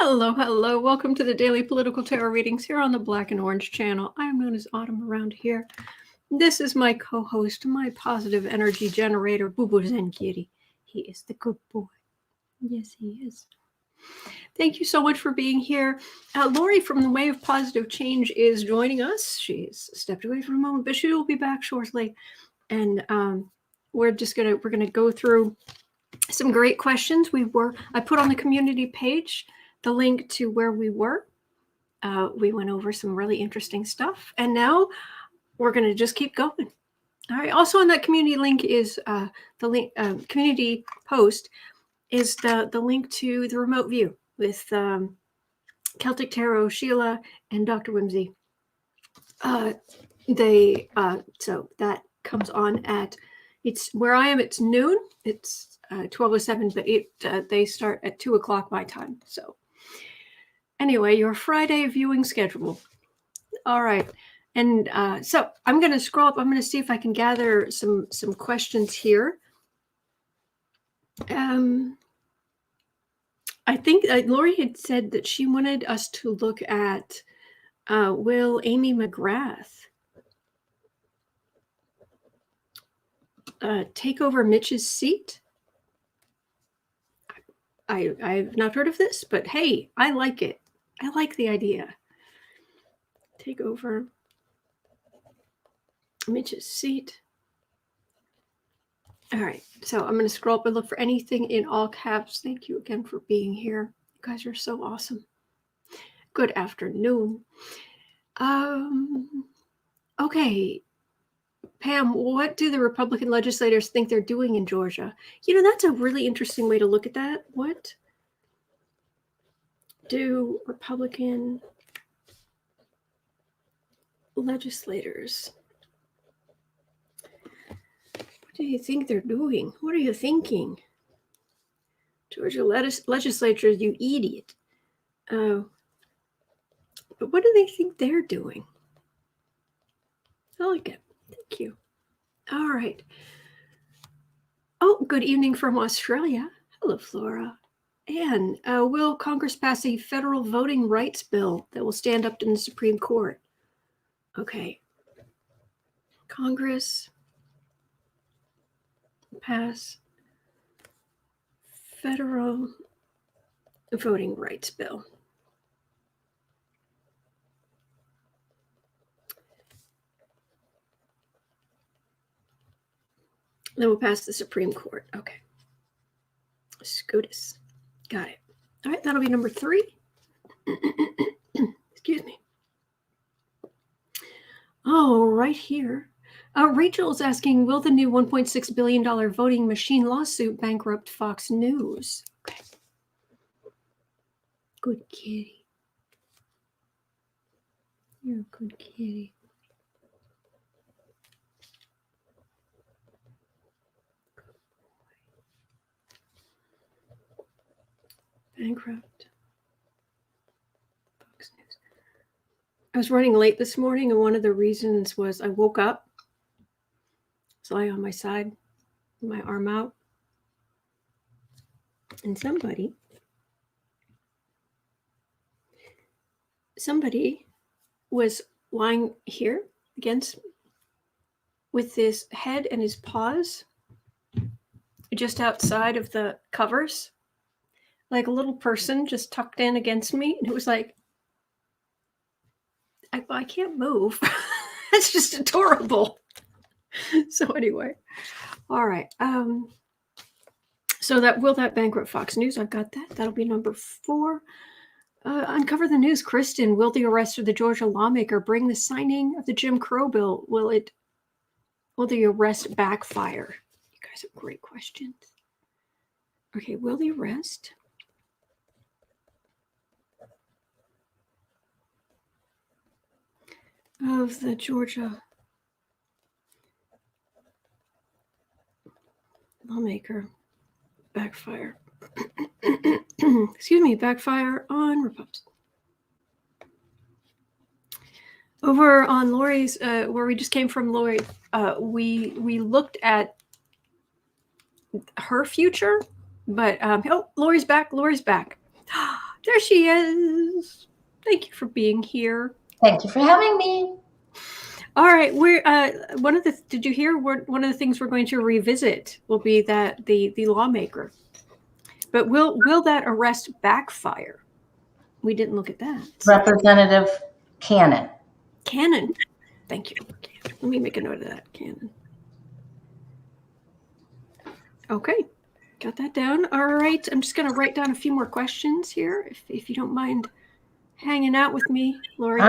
Hello, hello. Welcome to the Daily Political Tarot Readings here on the Black and Orange channel. I am known as Autumn around here. This is my co-host, my positive energy generator, Boo Boo Zen Kitty. He is the good boy. Yes, he is. Thank you so much for being here. Lori from the Way of Positive Change is joining us. She's stepped away for a moment, but she will be back shortly. And we're gonna go through some great questions. I put on the community page the link to where we were. We went over some really interesting stuff, and now we're going to just keep going. All right. Also on that community link is the link. Community post is the link to the remote view with Celtic Tarot, Sheila, and Dr. Whimsy. So that comes on at where I am. It's noon. It's 12:07, but they start at 2:00 my time. So anyway, your Friday viewing schedule. All right. And so I'm going to scroll up. I'm going to see if I can gather some questions here. I think Lori had said that she wanted us to look at will Amy McGrath take over Mitch's seat? I've not heard of this, but hey, I like it. I like the idea. Take over Mitch's seat. All right, so I'm going to scroll up and look for anything in all caps. Thank you again for being here. You guys are so awesome. Good afternoon. Okay, Pam, what do the Republican legislators think they're doing in Georgia? You know, that's a really interesting way to look at that. What do Republican legislators, what do you think they're doing? What are you thinking? Georgia legislature, you idiot. But what do they think they're doing? I like it. Thank you. All right. Oh, good evening from Australia. Hello, Flora. And will Congress pass a federal voting rights bill that will stand up in the Supreme Court? Okay. Congress pass federal voting rights bill. Then we'll pass the Supreme Court. Okay. SCOTUS. Got it. All right, that'll be number 3. Excuse me. Oh, right here. Rachel's asking, will the new $1.6 billion voting machine lawsuit bankrupt Fox News? Okay. Good kitty. You're a good kitty. Bankrupt Fox News. I was running late this morning, and one of the reasons was I woke up, was lying on my side, my arm out, and somebody was lying here against me with his head and his paws just outside of the covers, like a little person just tucked in against me. And it was like, I can't move. That's just adorable. So anyway, all right. So will that bankrupt Fox News? I've got that. That'll be number 4. Uncover the news. Kristen, will the arrest of the Georgia lawmaker bring the signing of the Jim Crow bill? Will the arrest backfire? You guys have great questions. Okay, will the arrest of the Georgia lawmaker backfire? Excuse me, backfire on Republicans. Over on Lori's, where we just came from, Lori, we looked at her future, but oh, Lori's back. There she is. Thank you for being here. Thank you for having me. All right, we're did you hear one of the things we're going to revisit will be that the lawmaker. But will that arrest backfire? We didn't look at that. Representative Cannon. Cannon. Thank you. Let me make a note of that. Cannon. Okay. Got that down. All right. I'm just going to write down a few more questions here, if you don't mind hanging out with me, Lori.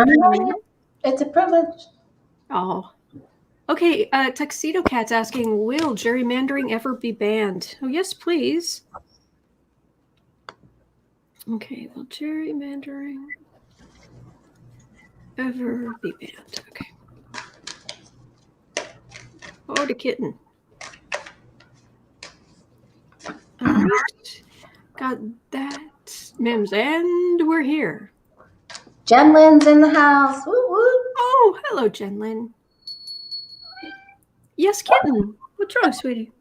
It's a privilege. Oh. Okay. Tuxedo Cat's asking, will gerrymandering ever be banned? Oh, yes, please. Okay. Will gerrymandering ever be banned? Okay. Oh, the kitten. All right. Got that, Mims, and we're here. Jen Lynn's in the house. Woo woo. Oh, hello, Jen Lynn. Yes, kitten. What's wrong, sweetie?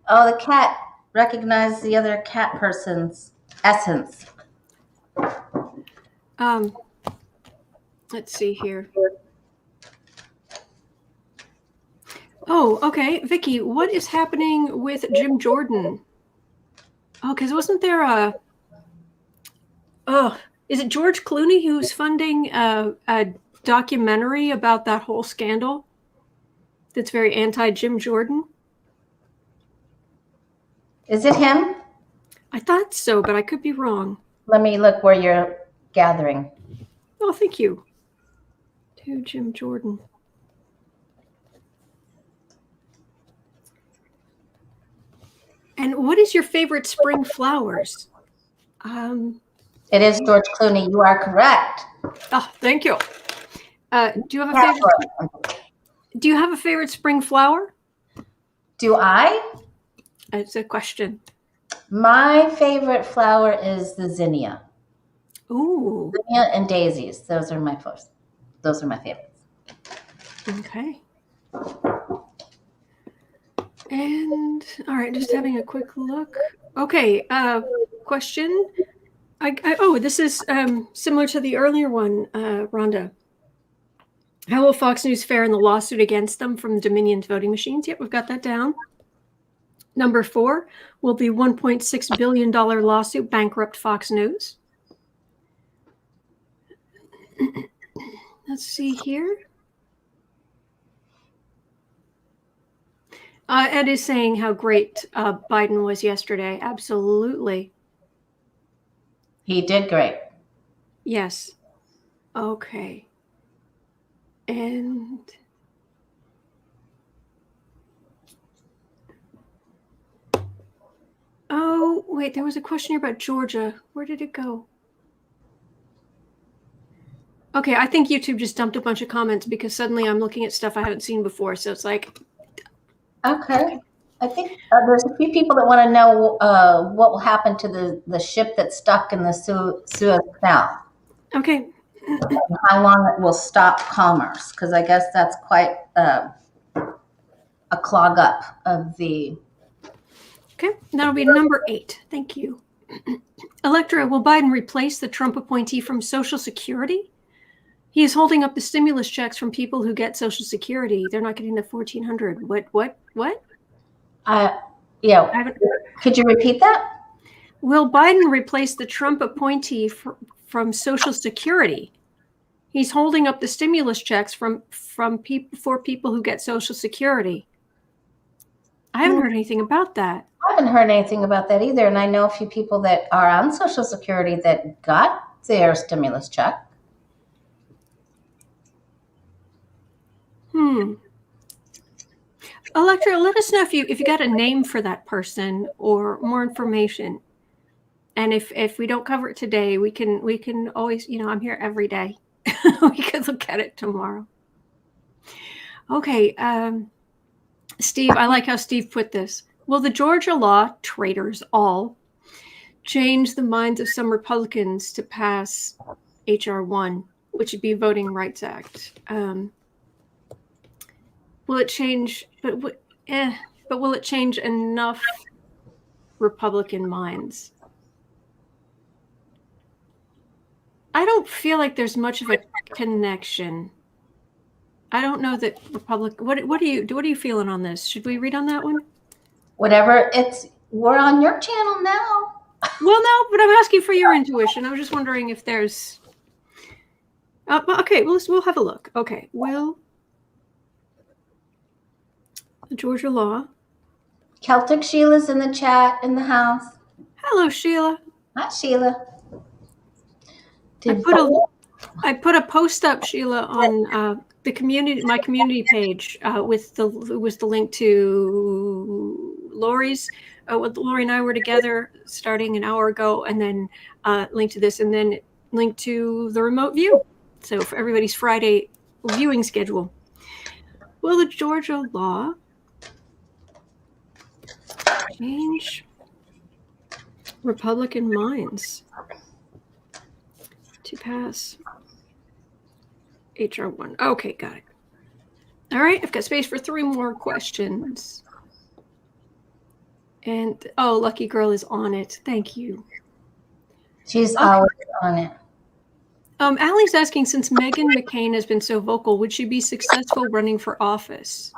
Oh, the cat recognized the other cat person's essence. Let's see here. Oh, okay. Vicky, what is happening with Jim Jordan? Oh, because wasn't there is it George Clooney who's funding a documentary about that whole scandal that's very anti-Jim Jordan? Is it him? I thought so, but I could be wrong. Let me look where you're gathering. Oh, thank you. To Jim Jordan. And what is your favorite spring flowers? It is George Clooney. You are correct. Oh, thank you. Do you have a favorite spring flower? Do I? It's a question. My favorite flower is the zinnia. Ooh. Zinnia and daisies. Those are my favorites. Okay. And all right, just having a quick look. Okay, question. This is similar to the earlier one, Rhonda. How will Fox News fare in the lawsuit against them from the Dominion voting machines? Yep, we've got that down. Number 4, will the $1.6 billion lawsuit bankrupt Fox News? Let's see here. Ed is saying how great Biden was yesterday. Absolutely. He did great. Yes. Okay. And oh, wait, there was a question here about Georgia. Where did it go? Okay, I think YouTube just dumped a bunch of comments because suddenly I'm looking at stuff I haven't seen before. So it's like, okay. I think there's a few people that want to know what will happen to the ship that's stuck in the Suez Canal. Okay. How long it will stop commerce, because I guess that's quite a clog up of the... Okay, that'll be number 8. Thank you. Electra, will Biden replace the Trump appointee from Social Security? He is holding up the stimulus checks from people who get Social Security. They're not getting the $1,400. What? Yeah. Could you repeat that? Will Biden replace the Trump appointee from Social Security? He's holding up the stimulus checks for people who get Social Security. I haven't heard anything about that. I haven't heard anything about that either. And I know a few people that are on Social Security that got their stimulus check. Electra, let us know if you got a name for that person or more information. And if we don't cover it today, we can always, I'm here every day. We can look at it tomorrow. Okay, Steve, I like how Steve put this. Will the Georgia law, traitors all, change the minds of some Republicans to pass H.R. 1, which would be Voting Rights Act? Will it change? But will it change enough Republican minds? I don't feel like there's much of a connection. I don't know that Republic. What are you feeling on this? Should we read on that one? Whatever. We're on your channel now. Well, no, but I'm asking for your intuition. I was just wondering if there's. Okay, we'll have a look. Okay, will the Georgia law? Celtic Sheila's in the chat in the house. Hello, Sheila. Hi, Sheila. I put a post up, Sheila, on my community page with the link to Lori's. What Lori and I were together starting an hour ago, and then link to this, and then link to the remote view. So for everybody's Friday viewing schedule. Will the Georgia law change Republican minds to pass HR 1? Okay, got it. All right, I've got space for 3 more questions. And, oh, Lucky Girl is on it. Thank you. She's always on it. Allie's asking, since Meghan McCain has been so vocal, would she be successful running for office?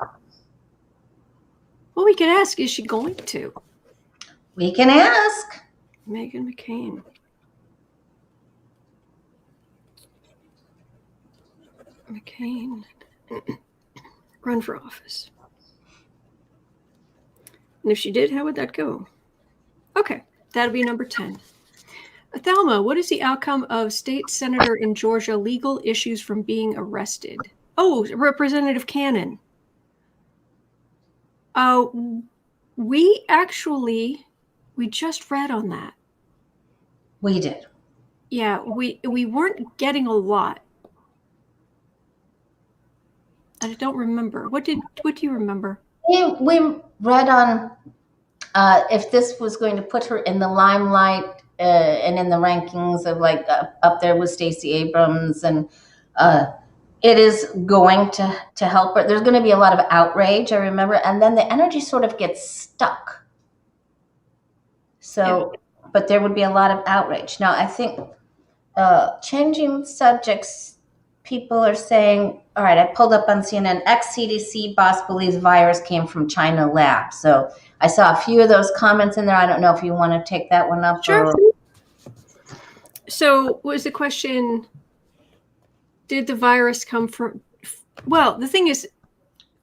Well, we could ask, is she going to? We can ask. Meghan McCain. Run for office. And if she did, how would that go? Okay, that'll be number 10. Thelma, what is the outcome of state senator in Georgia legal issues from being arrested? Oh, Representative Cannon. We just read on that. We did. Yeah, we weren't getting a lot. I don't remember. What do you remember? We read on if this was going to put her in the limelight and in the rankings of up there with Stacey Abrams, and it is going to help her. There's going to be a lot of outrage, I remember, and then the energy sort of gets stuck. So, yeah. But there would be a lot of outrage. Now, I think changing subjects, people are saying, all right, I pulled up on CNN, ex-CDC boss believes virus came from China lab. So I saw a few of those comments in there. I don't know if you want to take that one up. Sure. So was the question, did the virus come from, well, the thing is,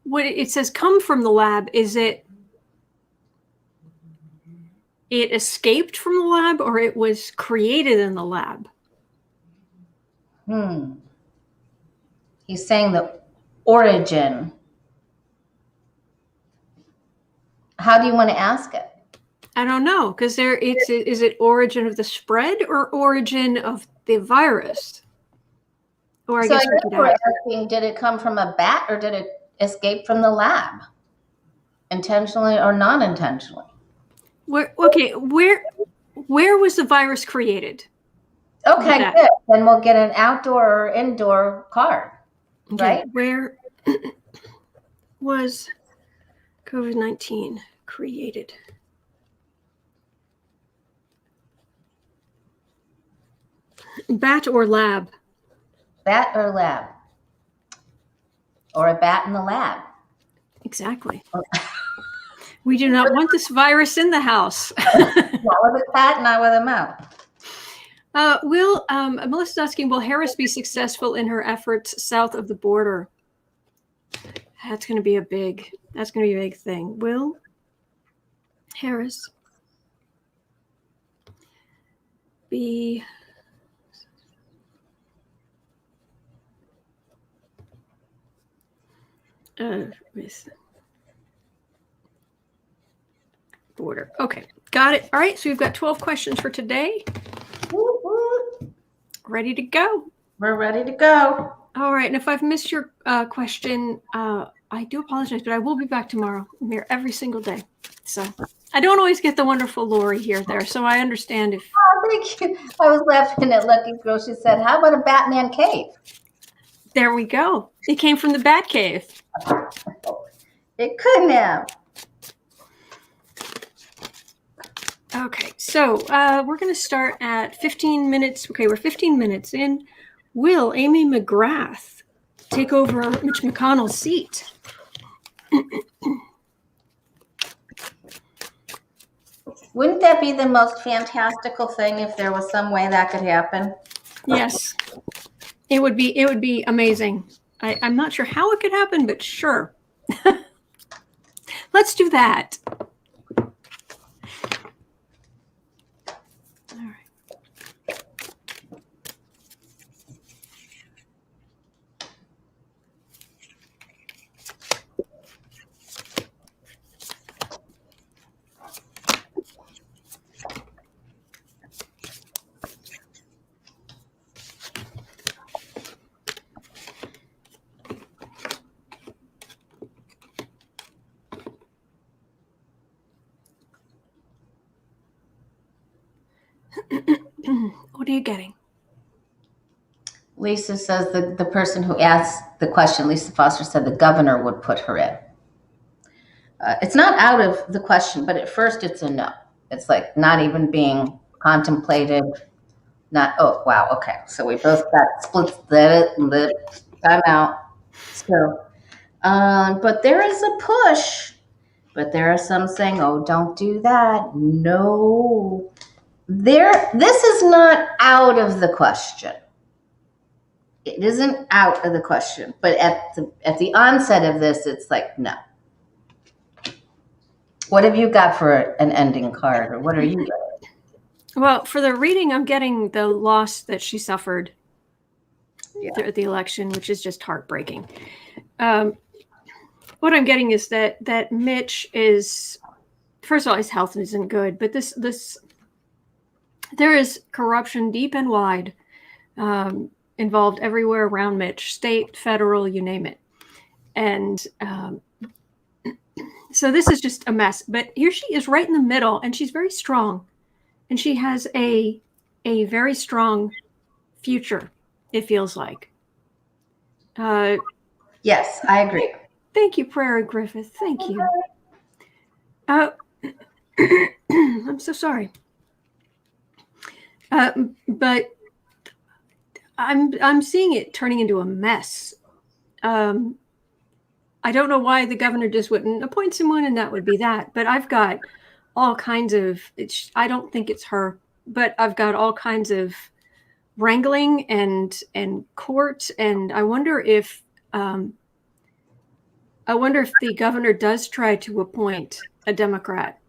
what it says come from the lab, is it escaped from the lab or it was created in the lab? He's saying the origin. How do you want to ask it? I don't know, because is it origin of the spread or origin of the virus? Or I guess we're asking, did it come from a bat or did it escape from the lab? Intentionally or non-intentionally? Where was the virus created? Okay, good. Then we'll get an outdoor or indoor card. Okay. Right? Where was COVID-19 created? Bat or lab? Bat or lab? Or a bat in the lab? Exactly. We do not want this virus in the house. Not with a bat, not with a mouse. Melissa's asking, will Harris be successful in her efforts south of the border? That's going to be a big thing. Will Harris be with border? Okay, got it. All right, so we've got 12 questions for today. Ready to go. We're ready to go. All right, and if I've missed your question, I do apologize, but I will be back tomorrow. I'm here every single day. So I don't always get the wonderful Lori here there, so I understand if... Oh, thank you. I was laughing at Lucky Girl. She said, how about a Batman cave? There we go. It came from the Bat Cave. It couldn't have. Okay, so we're going to start at 15 minutes. Okay, we're 15 minutes in. Will Amy McGrath take over Mitch McConnell's seat? Wouldn't that be the most fantastical thing if there was some way that could happen? Yes, it would be amazing. I'm not sure how it could happen, but sure. Let's do that. All right. What are you getting? Lisa says the person who asked the question, Lisa Foster, said the governor would put her in. It's not out of the question, but at first it's a no. It's like not even being contemplated. Not, oh, wow, okay. So we both got split time out. So, but there is a push. But there are some saying, oh, don't do that. No. This is not out of the question. It isn't out of the question. But at the onset of this, it's like, no. What have you got for an ending card, or what are you getting? Well, for the reading, I'm getting the loss that she suffered at the election, which is just heartbreaking. What I'm getting is that Mitch is, first of all, his health isn't good, but there is corruption deep and wide, involved everywhere around Mitch, state, federal, you name it. And so this is just a mess. But here she is right in the middle, and she's very strong. And she has a very strong future, it feels like. Yes, I agree. Thank you, Prairie Griffith. Thank you. I'm so sorry. But I'm seeing it turning into a mess. I don't know why the governor just wouldn't appoint someone and that would be that. But I've got all kinds of, I don't think it's her, but I've got all kinds of wrangling and court. And I wonder if the governor does try to appoint a Democrat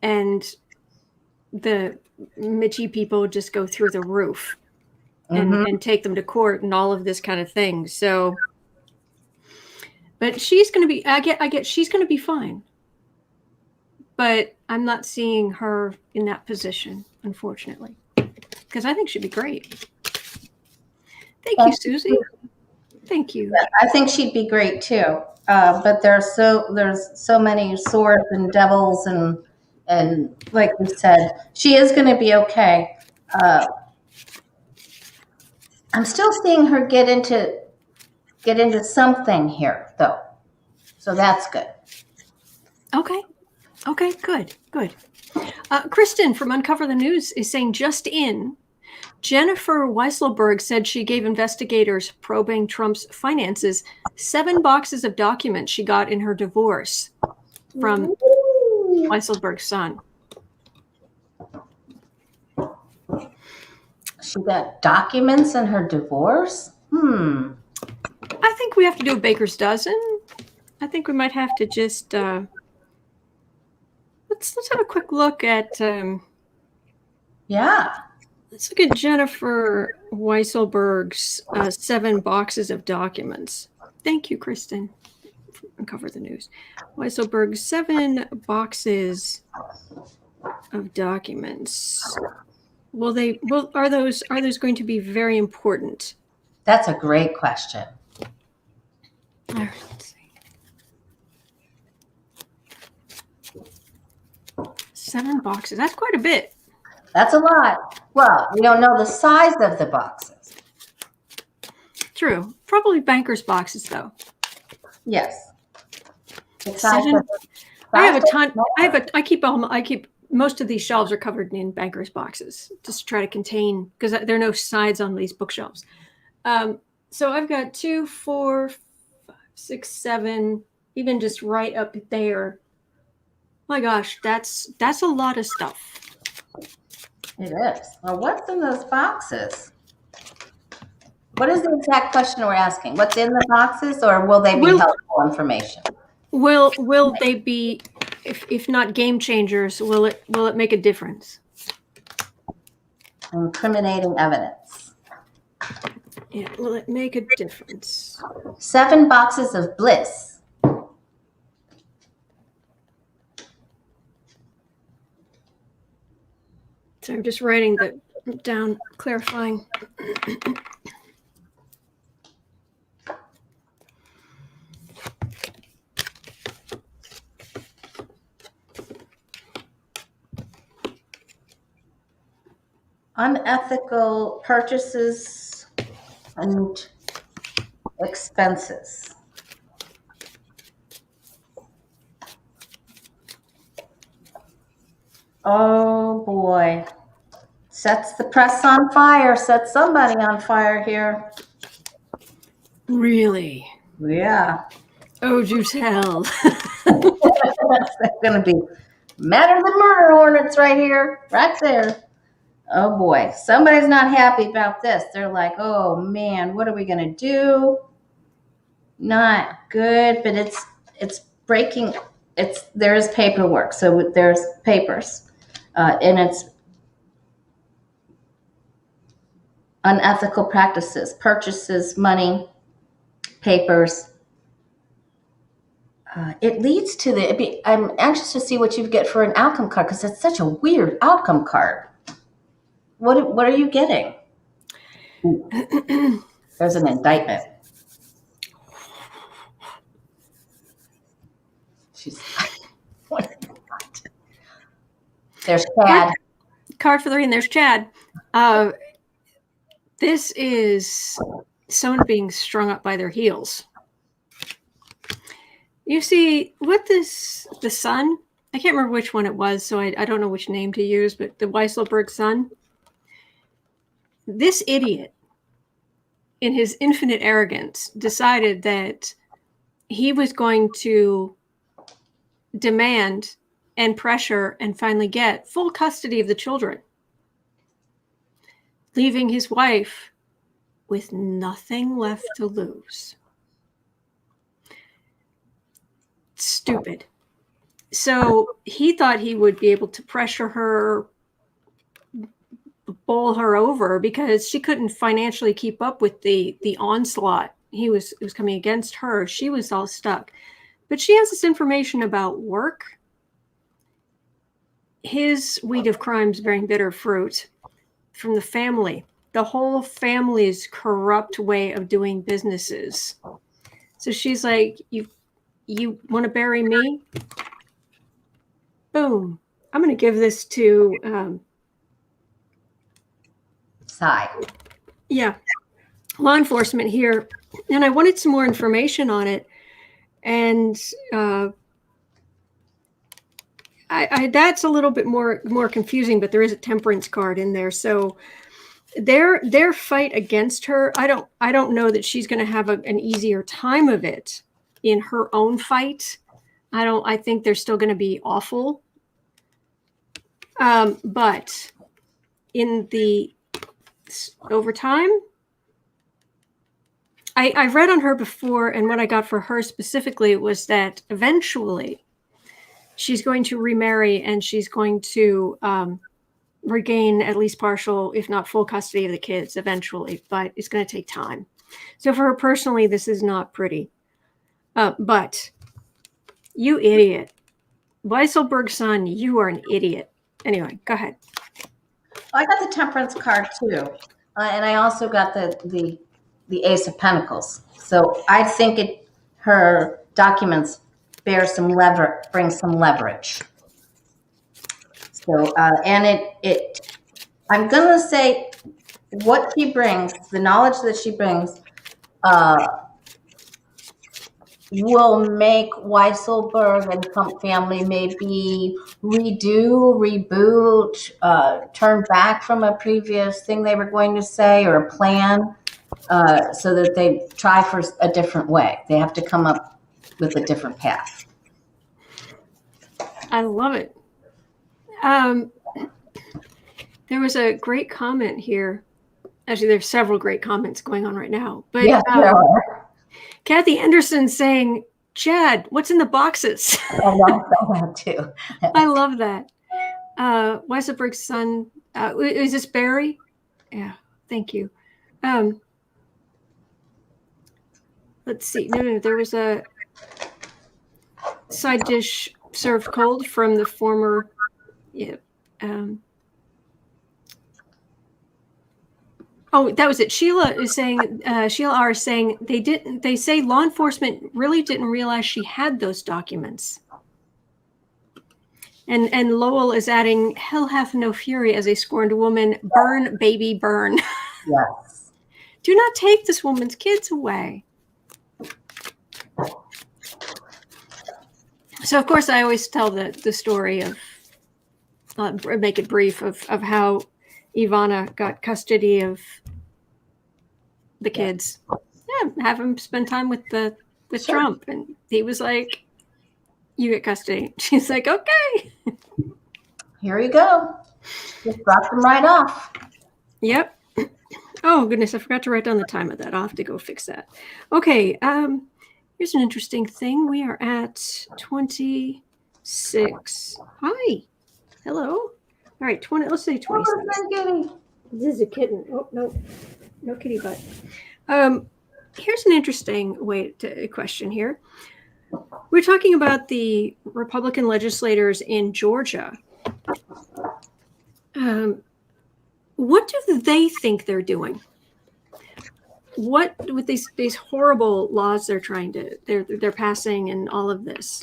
and the Mitchie people just go through the roof and take them to court and all of this kind of thing. So, but she's going to be, I get she's going to be fine. But I'm not seeing her in that position, unfortunately, because I think she'd be great. Thank you, Susie. Thank you. Yeah, I think she'd be great too. But there's so many swords and devils and like we said, she is going to be okay. I'm still seeing her get into something here though, so that's good. Okay, good. Kristen from Uncover the News is saying, just in, Jennifer Weisselberg said she gave investigators probing Trump's finances 7 boxes of documents she got in her divorce from Weisselberg's son. She got documents in her divorce? I think we have to do a baker's dozen. I think we might have to just let's have a quick look at let's look at Jennifer Weisselberg's 7 boxes of documents. Thank you, Kristen. Uncover the News. Weisselberg's 7 boxes of documents. Are those going to be very important? That's a great question. All right, let's see. 7 boxes. That's quite a bit. That's a lot. Well, we don't know the size of the boxes. True. Probably banker's boxes, though. Yes. I have a ton. I keep most of these shelves are covered in bankers' boxes just to try to contain, because there are no sides on these bookshelves. So I've got 2, 4, 5, 6, 7, even just right up there. My gosh, that's a lot of stuff. It is. Well, what's in those boxes? What is the exact question we're asking? What's in the boxes, or will they be helpful information? Will they be, if not game changers, will it make a difference? Incriminating evidence. Yeah, will it make a difference? 7 boxes of bliss. So I'm just writing that down, clarifying. Unethical purchases and expenses. Oh boy. Sets the press on fire. Sets somebody on fire here. Really? Yeah. Oh, do tell. That's going to be madder than murder hornets right here, right there. Oh boy, somebody's not happy about this. They're like, oh man, what are we going to do? Not good, but it's breaking. There is paperwork, so there's papers, and it's unethical practices, purchases, money, papers. It leads to I'm anxious to see what you get for an outcome card, because it's such a weird outcome card. What are you getting? There's an indictment. There's Chad. Card for 3, and there's Chad. This is someone being strung up by their heels. You see, the son, I can't remember which one it was, so I don't know which name to use, but the Weisselberg son, this idiot, in his infinite arrogance, decided that he was going to demand and pressure and finally get full custody of the children, leaving his wife with nothing left to lose. Stupid. So he thought he would be able to pressure her, bowl her over, because she couldn't financially keep up with the onslaught. It was coming against her. She was all stuck. But she has this information about work. His weed of crimes bearing bitter fruit from the family. The whole family's corrupt way of doing businesses. So she's like, you want to bury me? Boom. I'm going to give this to Sigh. Yeah, law enforcement here. And I wanted some more information on it. And that's a little bit more confusing, but there is a temperance card in there. So their fight against her, I don't know that she's going to have an easier time of it in her own fight. I think they're still going to be awful. But over time, I read on her before, and what I got for her specifically was that eventually she's going to remarry, and she's going to regain at least partial, if not full custody of the kids eventually, but it's going to take time. So for her personally, this is not pretty. But you idiot. Weisselberg's son, you are an idiot. Anyway, go ahead. I got the temperance card too. And I also got the Ace of Pentacles. So I think her documents bring some leverage. So, and I'm going to say what she brings, the knowledge that she brings, will make Weisselberg and family maybe redo, reboot, turn back from a previous thing they were going to say or a plan, so that they try for a different way. They have to come up with a different path. I love it. There was a great comment here. Actually, there's several great comments going on right now. But Yes, there are. Kathy Anderson saying, Chad, what's in the boxes? I love that too. I love that. Weisselberg's son, is this Barry? Yeah, thank you. Let's see. No, there was a side dish served cold from the former, oh, that was it. Sheila is saying, Sheila R is saying they say law enforcement really didn't realize she had those documents. And Lowell is adding, hell hath no fury as a scorned woman, burn, baby, burn. Yes. Do not take this woman's kids away. So, of course, I always tell the story of, make it brief, of how Ivana got custody of the kids. Yeah, have him spend time with Trump. And he was like, you get custody. She's like, okay. Here you go. Just drop them right off. Yep. Oh, goodness. I forgot to write down the time of that. I'll have to go fix that. Okay. Here's an interesting thing. We are at 26. Hi. Hello. All right. 20. Let's say 27. This is a kitten. Oh, no. No kitty butt. Here's an interesting question here. We're talking about the Republican legislators in Georgia. What do they think they're doing? What with these horrible laws they're passing and all of this?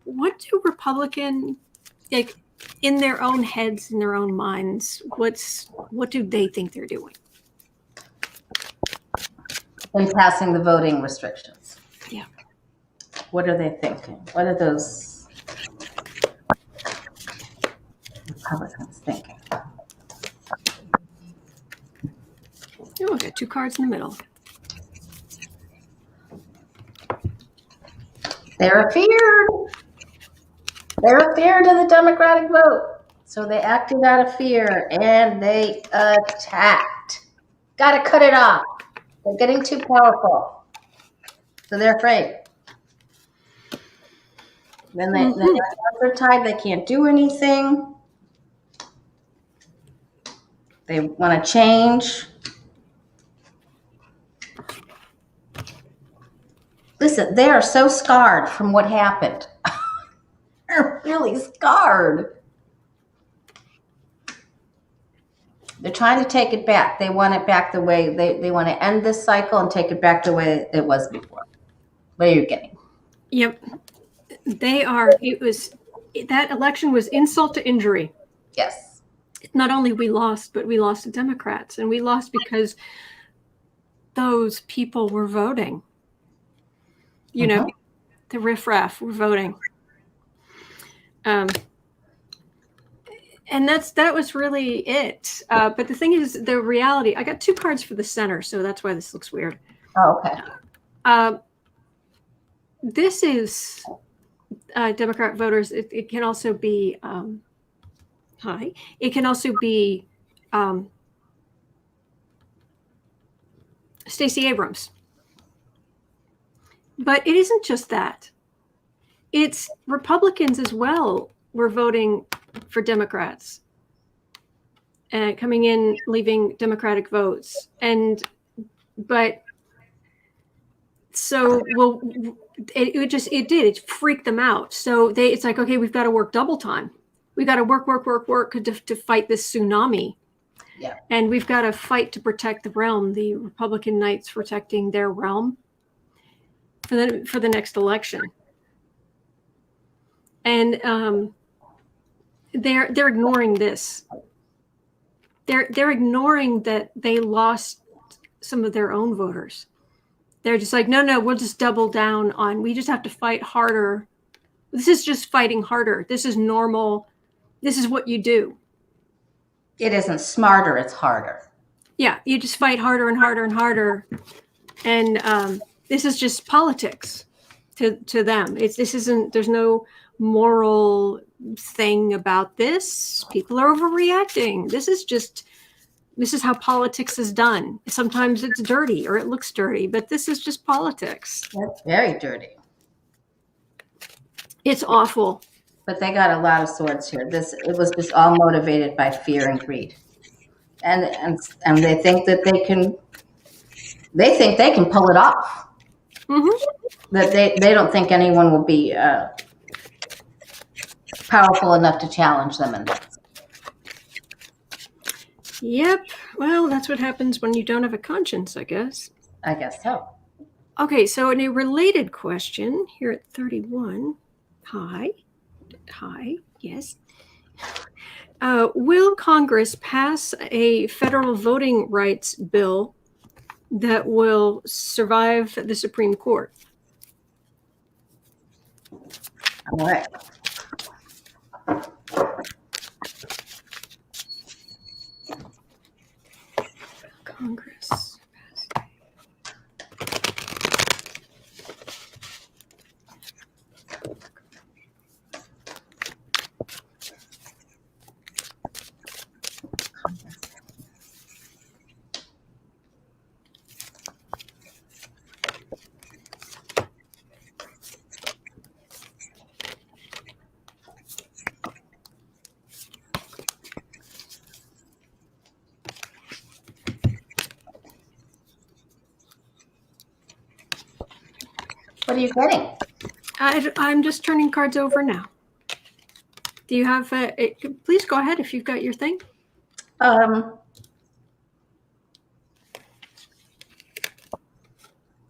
What do Republican, like, in their own heads, in their own minds, what do they think they're doing? In passing the voting restrictions. Yeah. What are they thinking? What are those Republicans thinking? Oh, I got two cards in the middle. They're feared. They're feared of the Democratic vote. So they acted out of fear and they attacked. Got to cut it off. They're getting too powerful. So they're afraid. Then their hands are tied. They can't do anything. They want to change. Listen, they are so scarred from what happened. They're really scarred. They're trying to take it back. They want it back the way they want to end this cycle and take it back the way it was before. What are you getting? Yep. That election was insult to injury. Yes. Not only we lost, but we lost to Democrats, and we lost because those people were voting. You know, the riffraff were voting. And that was really it. But the thing is, the reality, I got two cards for the center, so that's why this looks weird. Oh, okay. This is Democrat voters. It can also be, it can also be Stacey Abrams. But it isn't just that. It's Republicans as well were voting for Democrats and coming in, leaving Democratic votes. It freaked them out. So it's like, okay, we've got to work double time. We've got to work to fight this tsunami. Yeah. And we've got to fight to protect the realm, the Republican Knights protecting their realm for the next election. And they're ignoring this. They're ignoring that they lost some of their own voters. They're just like, no, we'll just double down on, we just have to fight harder. This is just fighting harder. This is normal. This is what you do. It isn't smarter, it's harder. Yeah, you just fight harder and harder and harder. And this is just politics to them. There's no moral thing about this. People are overreacting. This is how politics is done. Sometimes it's dirty or it looks dirty, but this is just politics. That's very dirty. It's awful. But they got a lot of swords here. It was just all motivated by fear and greed. And they think that they can pull it off. Mm-hmm. That they don't think anyone will be powerful enough to challenge them in this. Yep. Well, that's what happens when you don't have a conscience, I guess. I guess so. Okay, so in a related question here at 31, hi, yes. Will Congress pass a federal voting rights bill that will survive the Supreme Court? All right. Congress. What are you getting? I'm just turning cards over now. Do you have please go ahead if you've got your thing.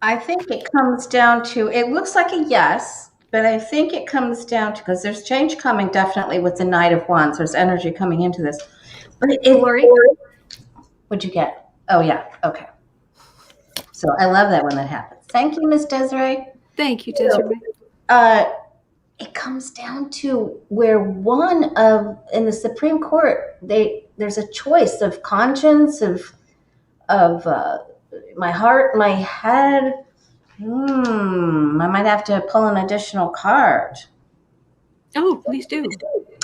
I think it comes down to, it looks like a yes, but I think it comes down to, because there's change coming definitely with the Knight of Wands. There's energy coming into this. But Lori? What'd you get? Oh, yeah. Okay. So I love that when that happens. Thank you, Miss Desiree. Thank you, Desiree. It comes down to where in the Supreme Court, there's a choice of conscience, of my heart, my head. I might have to pull an additional card. Oh, please do.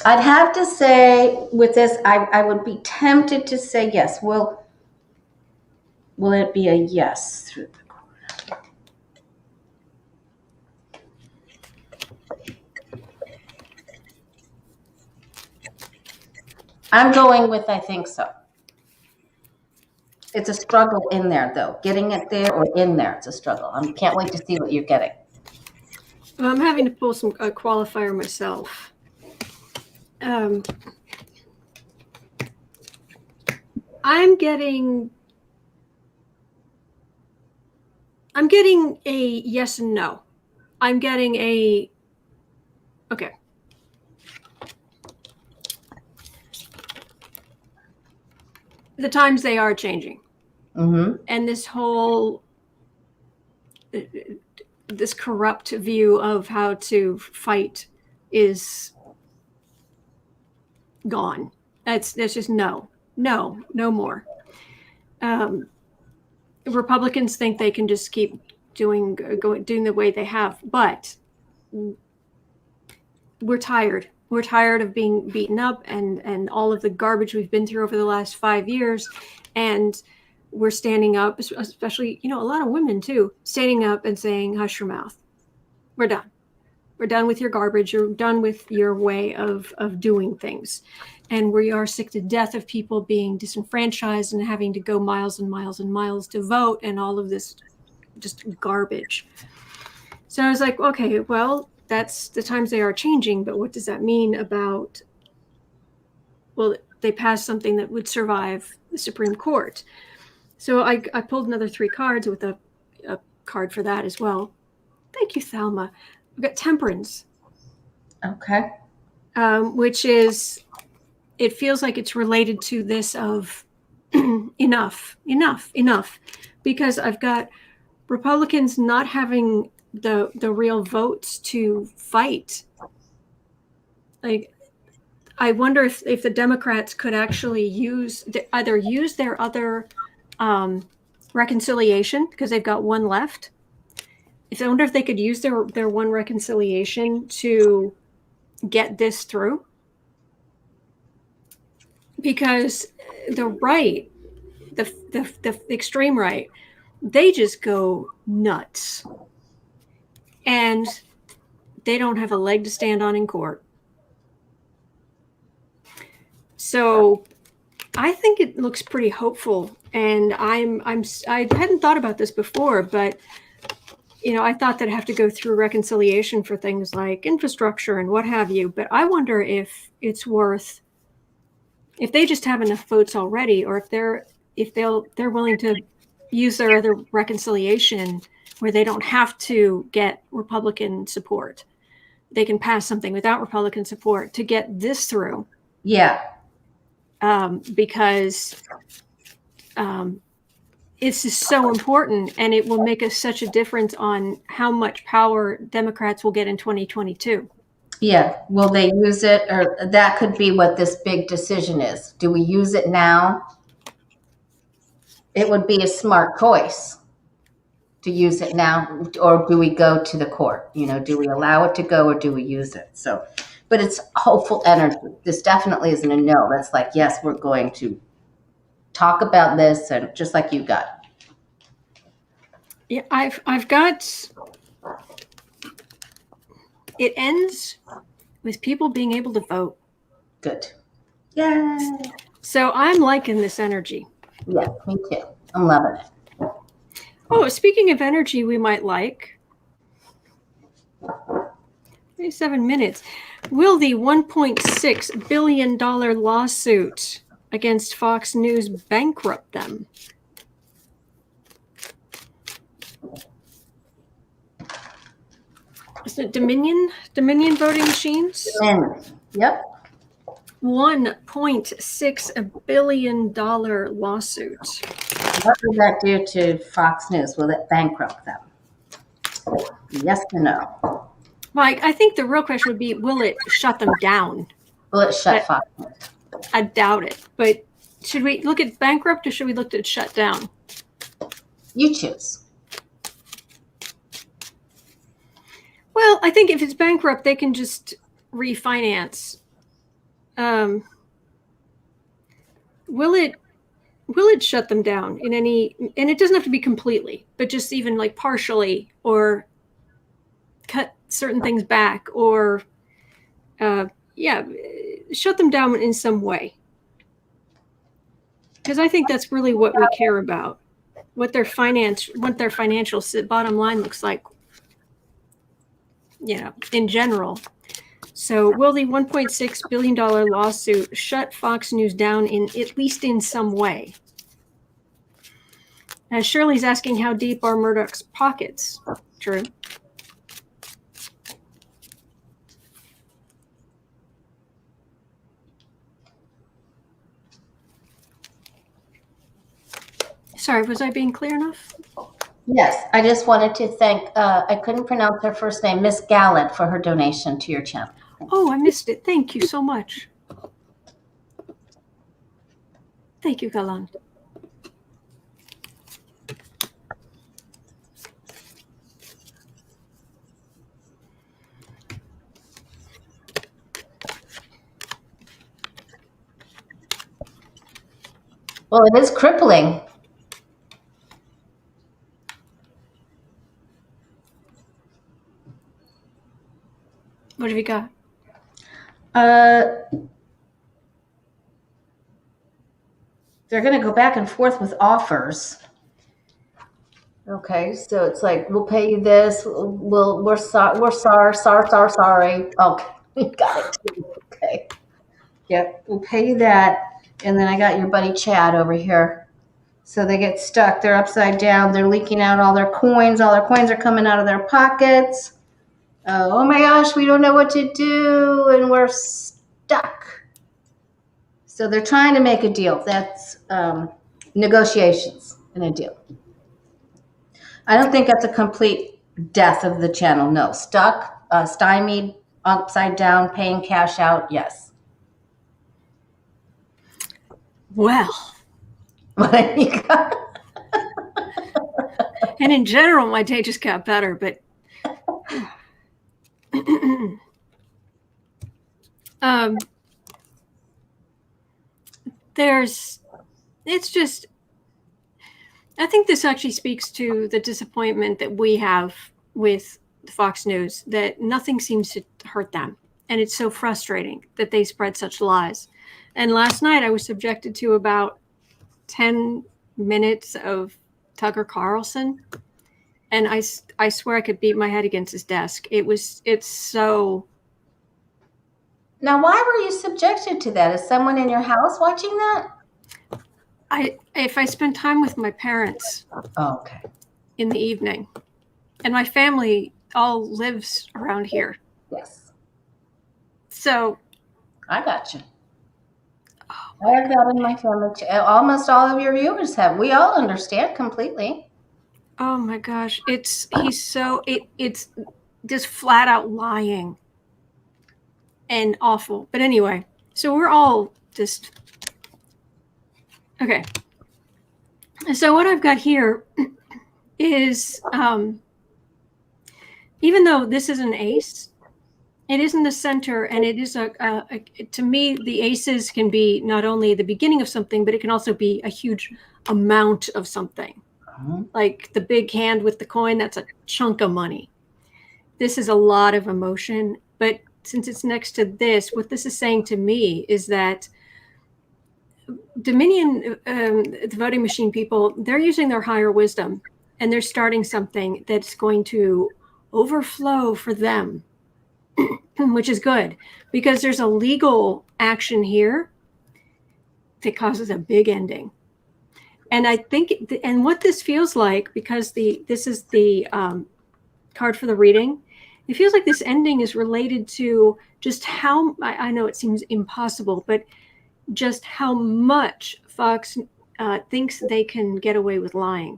I'd have to say with this, I would be tempted to say yes. Will it be a yes through the court? I'm going with I think so. It's a struggle in there, though. Getting it there or in there, it's a struggle. I can't wait to see what you're getting. Well, I'm having to pull a qualifier myself. I'm getting a yes and no. I'm getting a okay. The times they are changing. Mm-hmm. And this whole this corrupt view of how to fight is gone. That's just no more. Republicans think they can just keep doing the way they have, but we're tired. We're tired of being beaten up and all of the garbage we've been through over the last 5 years. And we're standing up, especially, a lot of women too, standing up and saying, hush your mouth. We're done. We're done with your garbage. You're done with your way of doing things. And we are sick to death of people being disenfranchised and having to go miles and miles and miles to vote and all of this just garbage. So I was like, okay, well, that's the times they are changing, but what does that mean about, well, they passed something that would survive the Supreme Court. So I pulled another 3 cards with a card for that as well. Thank you, Thelma. We've got Temperance. Okay. Which is, it feels like it's related to this of enough. Because I've got Republicans not having the real votes to fight. Like, I wonder if the Democrats could actually either use their other reconciliation, because they've got one left. I wonder if they could use their one reconciliation to get this through. Because the right, the extreme right, they just go nuts. And they don't have a leg to stand on in court. So I think it looks pretty hopeful. And I hadn't thought about this before, but I thought that I'd have to go through reconciliation for things like infrastructure and what have you. But I wonder if it's worth, if they just have enough votes already, or if they're willing to use their other reconciliation where they don't have to get Republican support. They can pass something without Republican support to get this through. Yeah. Because it's just so important, and it will make us such a difference on how much power Democrats will get in 2022. Yeah. Will they use it? Or that could be what this big decision is. Do we use it now? It would be a smart choice to use it now, or do we go to the court? Do we allow it to go, or do we use it? So, but it's hopeful energy. This definitely isn't a no. That's like, yes, we're going to talk about this, and just like you got. Yeah, I've got. It ends with people being able to vote. Good. Yay. So I'm liking this energy. Yeah, me too. I'm loving it. Oh, speaking of energy, we might like 37 minutes. Will the $1.6 billion lawsuit against Fox News bankrupt them? Is it Dominion voting machines? Yep. $1.6 billion lawsuit. What will that do to Fox News? Will it bankrupt them? Yes or no? Mike, I think the real question would be, will it shut them down? Will it shut Fox News? I doubt it. But should we look at bankrupt, or should we look at shut down? You choose. Well, I think if it's bankrupt, they can just refinance. Will it shut them down in any, and it doesn't have to be completely, but just even like partially, or cut certain things back, or shut them down in some way. Because I think that's really what we care about, what their financial bottom line looks like, in general. So will the $1.6 billion lawsuit shut Fox News down at least in some way? Shirley's asking, how deep are Murdoch's pockets? True. Sorry, was I being clear enough? Yes, I just wanted to thank, I couldn't pronounce her first name, Miss Gallant, for her donation to your channel. Oh, I missed it. Thank you so much. Thank you, Gallant. Well, it is crippling. What have you got? They're going to go back and forth with offers. Okay, so it's like, we'll pay you this. We're sorry. Okay, got it. Okay. Yep, we'll pay you that. And then I got your buddy Chad over here. So they get stuck. They're upside down. They're leaking out all their coins. All their coins are coming out of their pockets. Oh my gosh, we don't know what to do, and we're stuck. So they're trying to make a deal. That's negotiations and a deal. I don't think that's a complete death of the channel. No, stuck, stymied, upside down, paying cash out. Yes. Well, What you got? and in general, my day just got better, but it's just, I think this actually speaks to the disappointment that we have with Fox News, that nothing seems to hurt them. And it's so frustrating that they spread such lies. And last night I was subjected to about 10 minutes of Tucker Carlson. And I swear I could beat my head against his desk. It's so. Now, why were you subjected to that? Is someone in your house watching that? If I spend time with my parents Okay. in the evening, and my family all lives around here. Yes. So. I got you. I have that in my family too. Almost all of your viewers have. We all understand completely. Oh my gosh. It's just flat out lying and awful. But anyway, so we're all just, okay. So what I've got here is, even though this is an ace, it is in the center, and it is to me, the aces can be not only the beginning of something, but it can also be a huge amount of something. Like the big hand with the coin, that's a chunk of money. This is a lot of emotion, but since it's next to this, what this is saying to me is that Dominion, the voting machine people, they're using their higher wisdom, and they're starting something that's going to overflow for them, which is good, because there's a legal action here that causes a big ending. And I think, and what this feels like, because this is the card for the reading, it feels like this ending is related to just how, I know it seems impossible, but just how much Fox thinks they can get away with lying.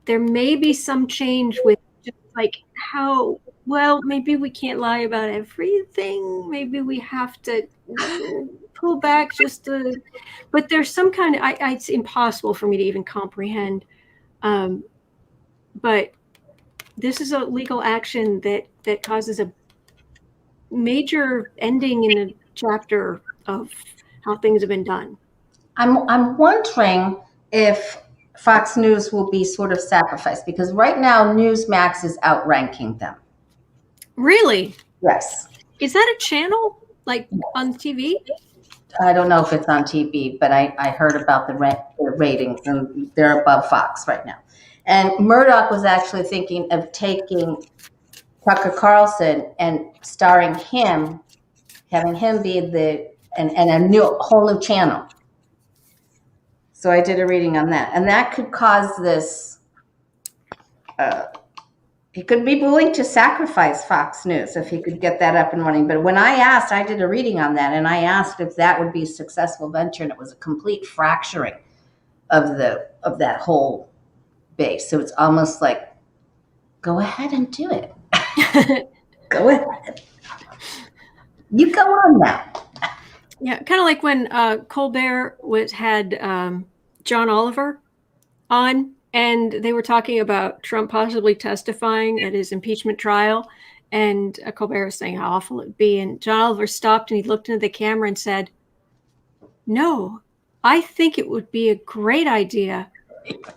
There may be some change with just like how, well, maybe we can't lie about everything. Maybe we have to pull back just to, but there's some kind of, it's impossible for me to even comprehend. But this is a legal action that causes a major ending in a chapter of how things have been done. I'm wondering if Fox News will be sort of sacrificed, because right now Newsmax is outranking them. Really? Yes. Is that a channel like on TV? I don't know if it's on TV, but I heard about the ratings, and they're above Fox right now. And Murdoch was actually thinking of taking Tucker Carlson and starring him, having him be and a whole new channel. So I did a reading on that, and that could cause this. He could be willing to sacrifice Fox News if he could get that up and running. But when I asked, I did a reading on that, and I asked if that would be a successful venture, and it was a complete fracturing of that whole base. So it's almost like, go ahead and do it. Go ahead. You go on now. Yeah, kind of like when Colbert had John Oliver on, and they were talking about Trump possibly testifying at his impeachment trial, and Colbert was saying how awful it would be, and John Oliver stopped and he looked into the camera and said, "No, I think it would be a great idea.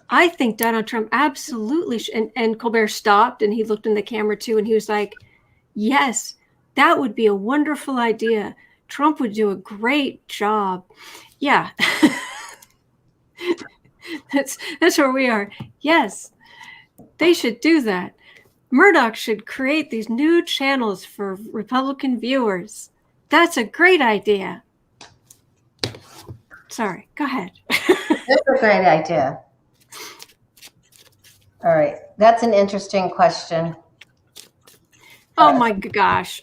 I think Donald Trump absolutely should." And Colbert stopped and he looked in the camera too, and he was like, "Yes, that would be a wonderful idea. Trump would do a great job." Yeah. That's where we are. Yes, they should do that. Murdoch should create these new channels for Republican viewers. That's a great idea. Sorry, go ahead. That's a great idea. All right, that's an interesting question. Oh my gosh.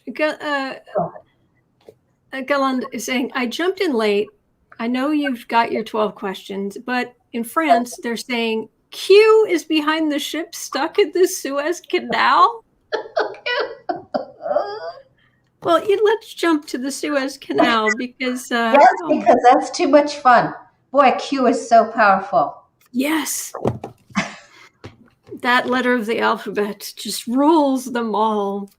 Galland is saying, I jumped in late. I know you've got your 12 questions, but in France, they're saying Q is behind the ship stuck in the Suez Canal? Well, let's jump to the Suez Canal because... Yes, because that's too much fun. Boy, Q is so powerful. Yes. That letter of the alphabet just rules them all.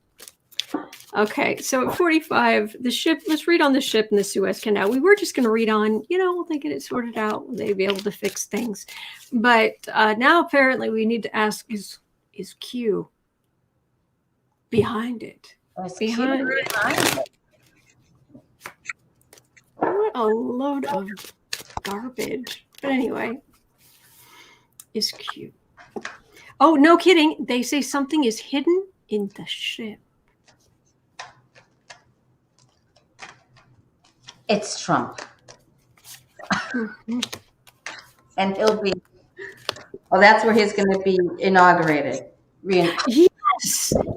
Okay, so at 45, the ship, let's read on the ship in the Suez Canal. We were just going to read on, we'll get it sorted out. They'll be able to fix things. But now apparently we need to ask, is Q behind it? Behind it. What a load of garbage. But anyway, is Q. Oh, no kidding. They say something is hidden in the ship. It's Trump. And he'll be, that's where he's going to be inaugurated.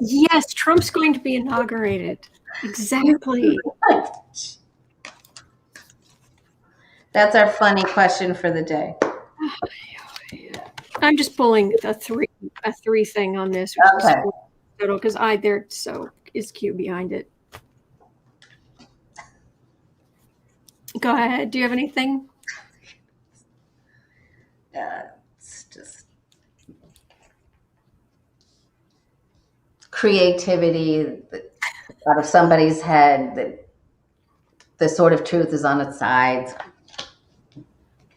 Yes, Trump's going to be inaugurated. Exactly. That's our funny question for the day. I'm just pulling a three thing on this. Okay. Because so is Q behind it. Go ahead. Do you have anything? It's just creativity out of somebody's head. That the sort of truth is on its sides.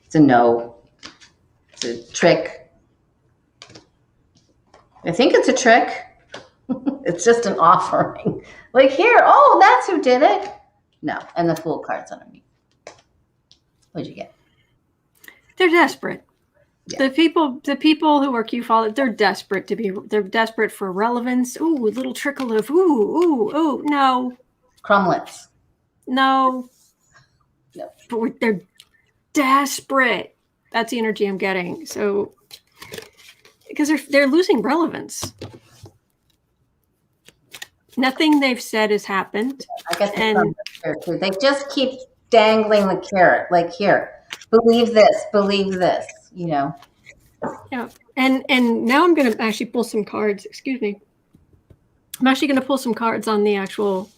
It's a no. It's a trick. I think it's a trick. It's just an offering. Like, here, that's who did it. No, and the fool card's underneath. What'd you get? They're desperate. Yeah. The people who are Q followers, they're desperate for relevance. Ooh, a little trickle of ooh, no. Crumlets. No. No. But they're desperate. That's the energy I'm getting. So, because they're losing relevance. Nothing they've said has happened. I guess they just keep dangling the carrot. Like, here, believe this, Yeah. And now I'm going to actually pull some cards. Excuse me. I'm actually going to pull some cards on the actual,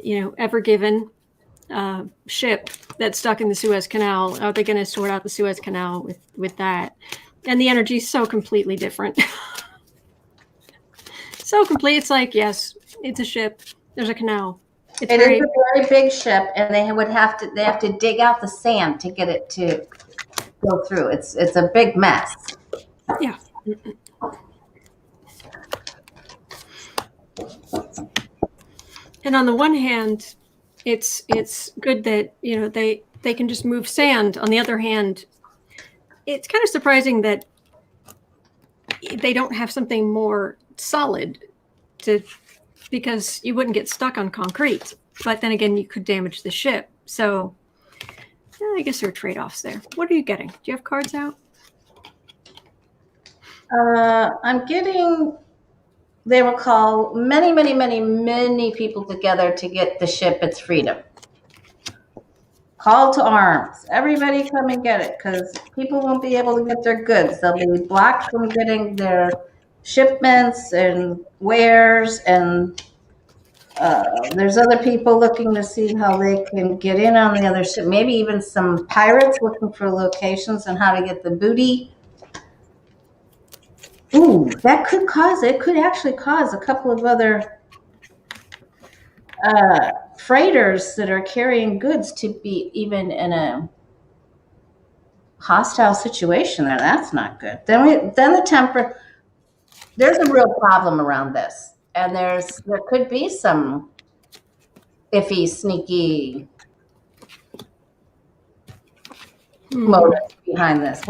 Ever Given ship that's stuck in the Suez Canal. Are they going to sort out the Suez Canal with that? And the energy is so completely different. So complete. It's like, yes, it's a ship. There's a canal. It is a very big ship, and they have to dig out the sand to get it to go through. It's a big mess. Yeah. And on the one hand, it's good that they can just move sand. On the other hand, it's kind of surprising that they don't have something more solid because you wouldn't get stuck on concrete. But then again, you could damage the ship. So I guess there are trade-offs there. What are you getting? Do you have cards out? I'm getting, they will call many, many, many, many people together to get the ship its freedom. Call to arms. Everybody come and get it, because people won't be able to get their goods. They'll be blocked from getting their shipments and wares, and there's other people looking to see how they can get in on the other ship. Maybe even some pirates looking for locations and how to get the booty. Ooh, that could actually cause a couple of other freighters that are carrying goods to be even in a hostile situation there. That's not good. Then there's a real problem around this, and there could be some iffy, sneaky motive behind this.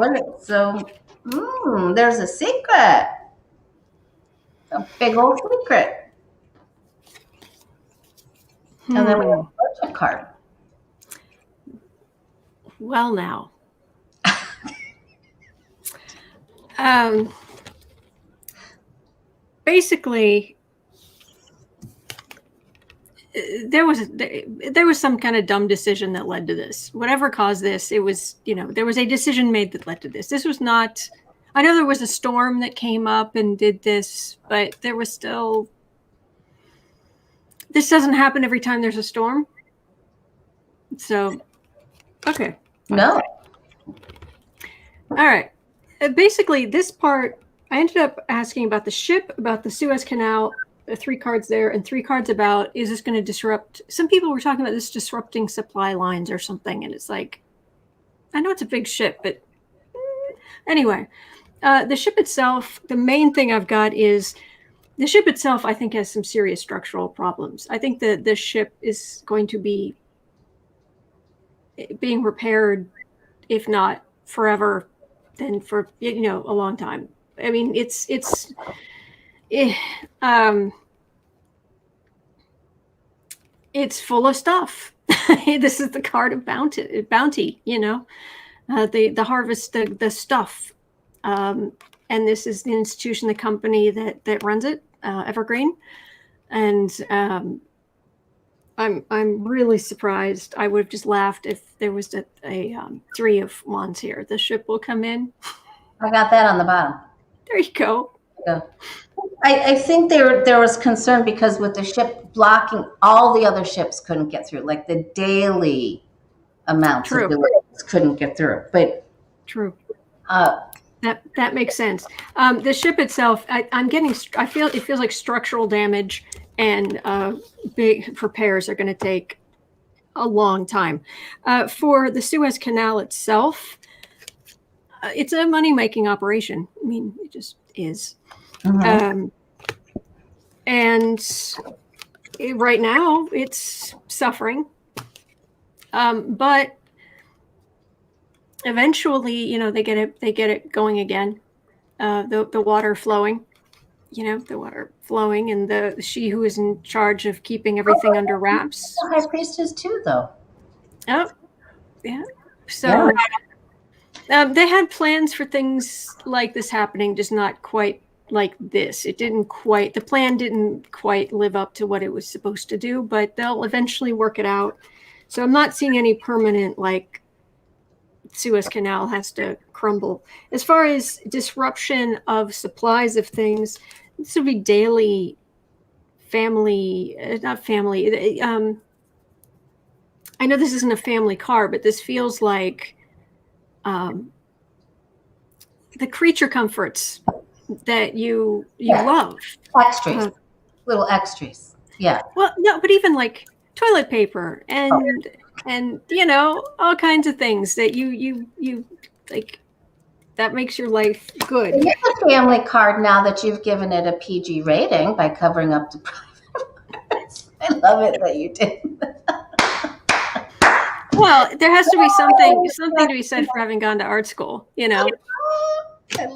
There's a secret, a big old secret. And then we have a budget card. Well, now. Basically, there was some kind of dumb decision that led to this. Whatever caused this, it was, there was a decision made that led to this. This was not I know there was a storm that came up and did this, but there was still. This doesn't happen every time there's a storm. So, okay. No. All right. Basically, this part, I ended up asking about the ship, about the Suez Canal, 3 cards there, and 3 cards about, is this going to disrupt? Some people were talking about this disrupting supply lines or something, and it's like, I know it's a big ship, but anyway, the ship itself, the main thing I've got is the ship itself, I think, has some serious structural problems. I think that the ship is going to be being repaired, if not forever, then for a long time. I mean, it's full of stuff. This is the card of bounty. The harvest, the stuff, and this is the institution, the company that runs it, Evergreen, and I'm really surprised. I would have just laughed if there was a 3 of wands here. The ship will come in. I got that on the bottom. There you go. Yeah. I think there was concern because with the ship blocking, all the other ships couldn't get through. Like the daily amounts of deliveries couldn't get through. But true. That makes sense. The ship itself, it feels like structural damage, and big repairs are going to take a long time. For the Suez Canal itself, it's a money-making operation. I mean, it just is. Mm-hmm. Right now, it's suffering. But eventually, they get it going again. The water flowing. The water flowing, and she who is in charge of keeping everything under wraps. The high priestess too, though. Oh, yeah. So they had plans for things like this happening, just not quite like this. The plan didn't quite live up to what it was supposed to do, but they'll eventually work it out. So I'm not seeing any permanent, like, Suez Canal has to crumble. As far as disruption of supplies of things, this would be daily family, not family. I know this isn't a family card, but this feels like the creature comforts that you love. Extras, little extras. Yeah. Well, no, but even like toilet paper and all kinds of things that you like. That makes your life good. It's a family card now that you've given it a PG rating by covering up the private. I love it that you did. Well, there has to be something to be said for having gone to art school, I love it. I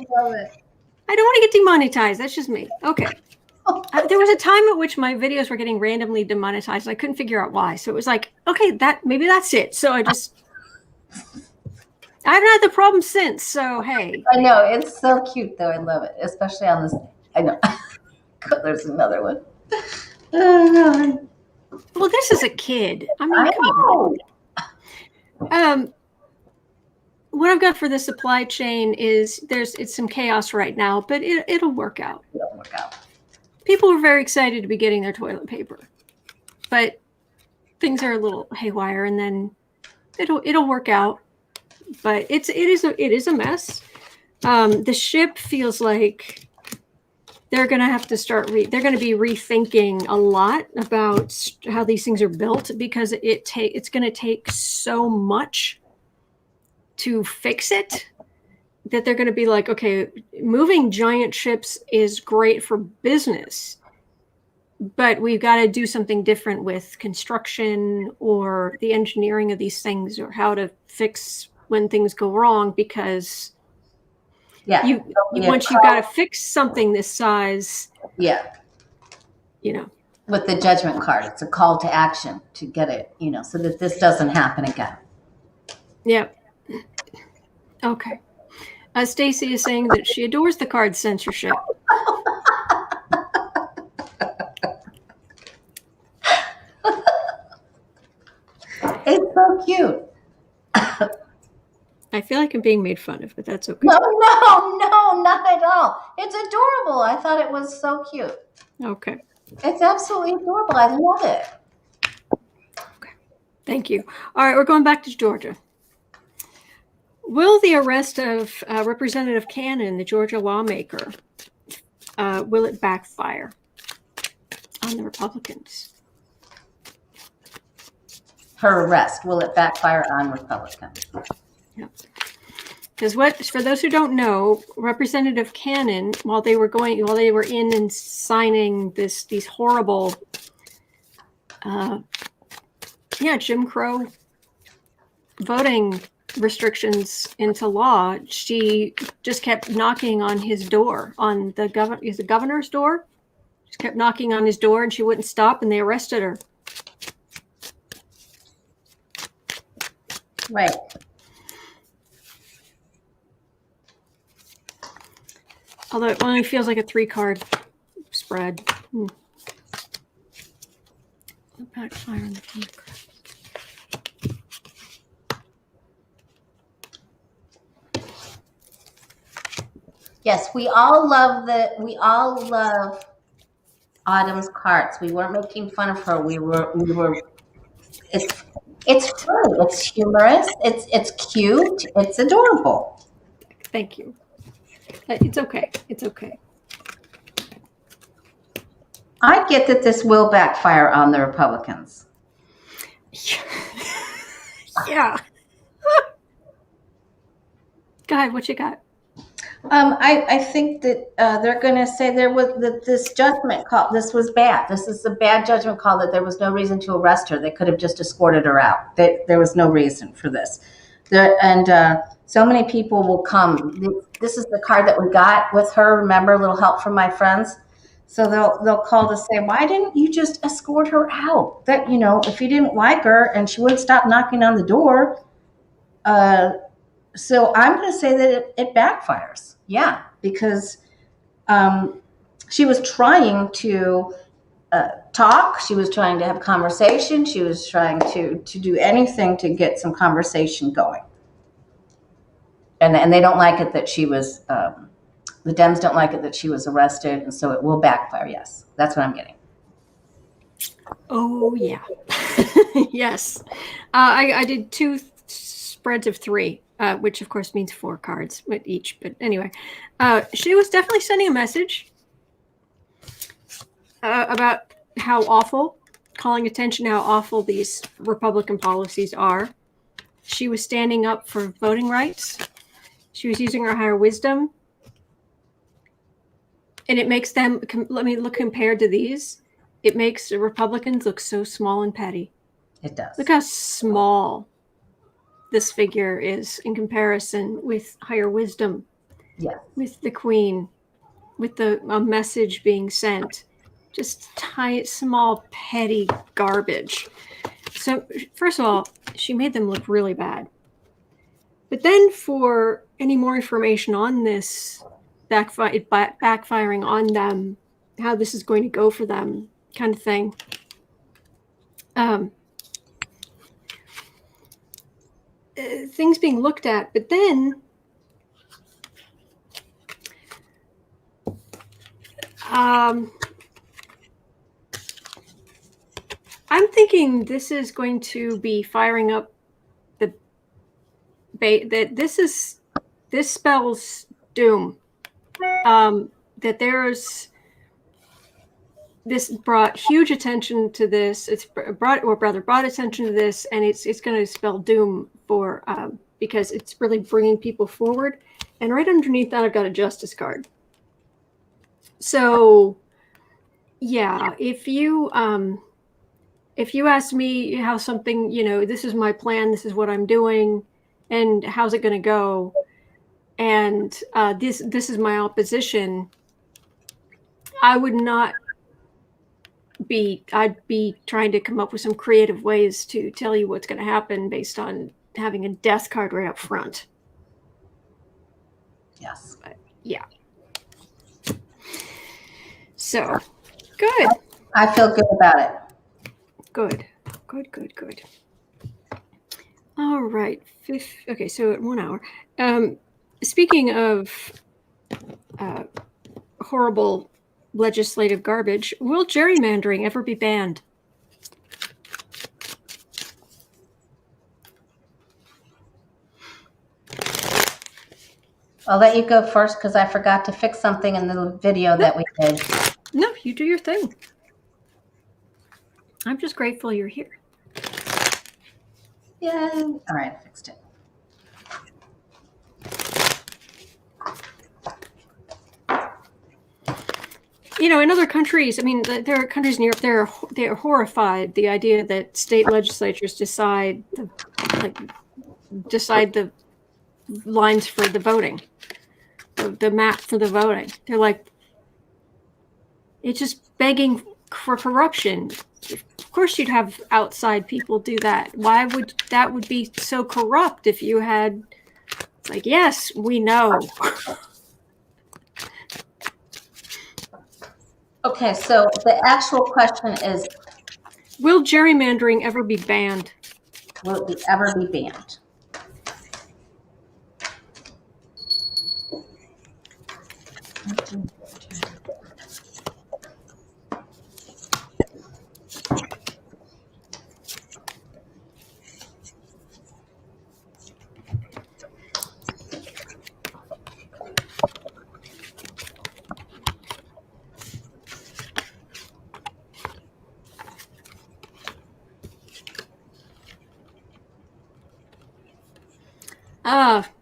don't want to get demonetized. That's just me. Okay. There was a time at which my videos were getting randomly demonetized, and I couldn't figure out why. So it was like, okay, maybe that's it. So I haven't had the problem since, so hey. I know, it's so cute though. I love it, especially on this. I know. There's another one. Oh, well, this is a kid. I mean, come on. What I've got for the supply chain is it's some chaos right now, but it'll work out. It'll work out. People were very excited to be getting their toilet paper, but things are a little haywire, and then it'll work out. But it is a mess. The ship feels like they're going to have to they're going to be rethinking a lot about how these things are built, because it's going to take so much to fix it that they're going to be like, okay, moving giant ships is great for business, but we've got to do something different with construction or the engineering of these things, or how to fix when things go wrong, because once you've got to fix something this size, with the judgment card, it's a call to action to get it, so that this doesn't happen again. Yeah. Okay. Stacy is saying that she adores the card censorship. It's so cute. I feel like I'm being made fun of, but that's okay. No, No, not at all. It's adorable. I thought it was so cute. Okay. It's absolutely adorable. I love it. Okay. Thank you. All right, we're going back to Georgia. Will the arrest of Representative Cannon, the Georgia lawmaker, will it backfire on the Republicans? Her arrest, will it backfire on Republicans? Yeah. Because for those who don't know, Representative Cannon, while they were in and signing these horrible, Jim Crow voting restrictions into law, she just kept knocking on his door, on the governor's door. Just kept knocking on his door, and she wouldn't stop, and they arrested her. Right. Although it only feels like a 3-card spread. Backfire on the Democrats. Yes, we all love Autumn's carts. We weren't making fun of her. We were. It's funny. It's humorous. It's cute. It's adorable. Thank you. It's okay. It's okay. I get that this will backfire on the Republicans. Yeah. Go ahead. What you got? I think that they're going to say there was this judgment call. This was bad. This is a bad judgment call, that there was no reason to arrest her. They could have just escorted her out. There was no reason for this. So many people will come. This is the card that we got with her. Remember, a little help from my friends. So they'll call to say, why didn't you just escort her out? That, if you didn't like her and she wouldn't stop knocking on the door. So I'm going to say that it backfires. Yeah, because she was trying to talk. She was trying to have conversation. She was trying to do anything to get some conversation going. And they don't like it that she was, the Dems don't like it that she was arrested. And so it will backfire. Yes, that's what I'm getting. Oh, yeah. Yes. I did 2 spreads of 3. Which of course means 4 cards with each. But anyway, she was definitely sending a message about how awful, calling attention to how awful these Republican policies are. She was standing up for voting rights. She was using her higher wisdom. And it makes them, let me look compared to these, it makes the Republicans look so small and petty. It does. Look how small this figure is in comparison with higher wisdom. Yeah. With the Queen, with a message being sent. Just tiny, small, petty garbage. So, first of all, she made them look really bad. But then for any more information on this backfiring on them, how this is going to go for them, kind of thing. Things being looked at, but then I'm thinking this is going to be firing up the that this spells doom. That this brought huge attention to this. It's brought attention to this, and it's going to spell doom for because it's really bringing people forward. And right underneath that, I've got a justice card. So, yeah, if you ask me how something, this is my plan, this is what I'm doing, and how's it going to go, and this is my opposition, I'd be trying to come up with some creative ways to tell you what's going to happen based on having a death card right up front. Yes. But, yeah. So, good. I feel good about it. Good. All right. Okay, so at 1 hour. Speaking of horrible legislative garbage. Will gerrymandering ever be banned? I'll let you go first because I forgot to fix something in the video that we did. No, you do your thing. I'm just grateful you're here. Yeah. All right, I fixed it. You know, in other countries, I mean, there are countries in Europe, they're horrified the idea that state legislatures decide the lines for the voting, the map for the voting. They're like, it's just begging for corruption. Of course you'd have outside people do that. Why would that would be so corrupt if you had, it's like, yes, we know. Okay, so the actual question is, will gerrymandering ever be banned? Will it ever be banned?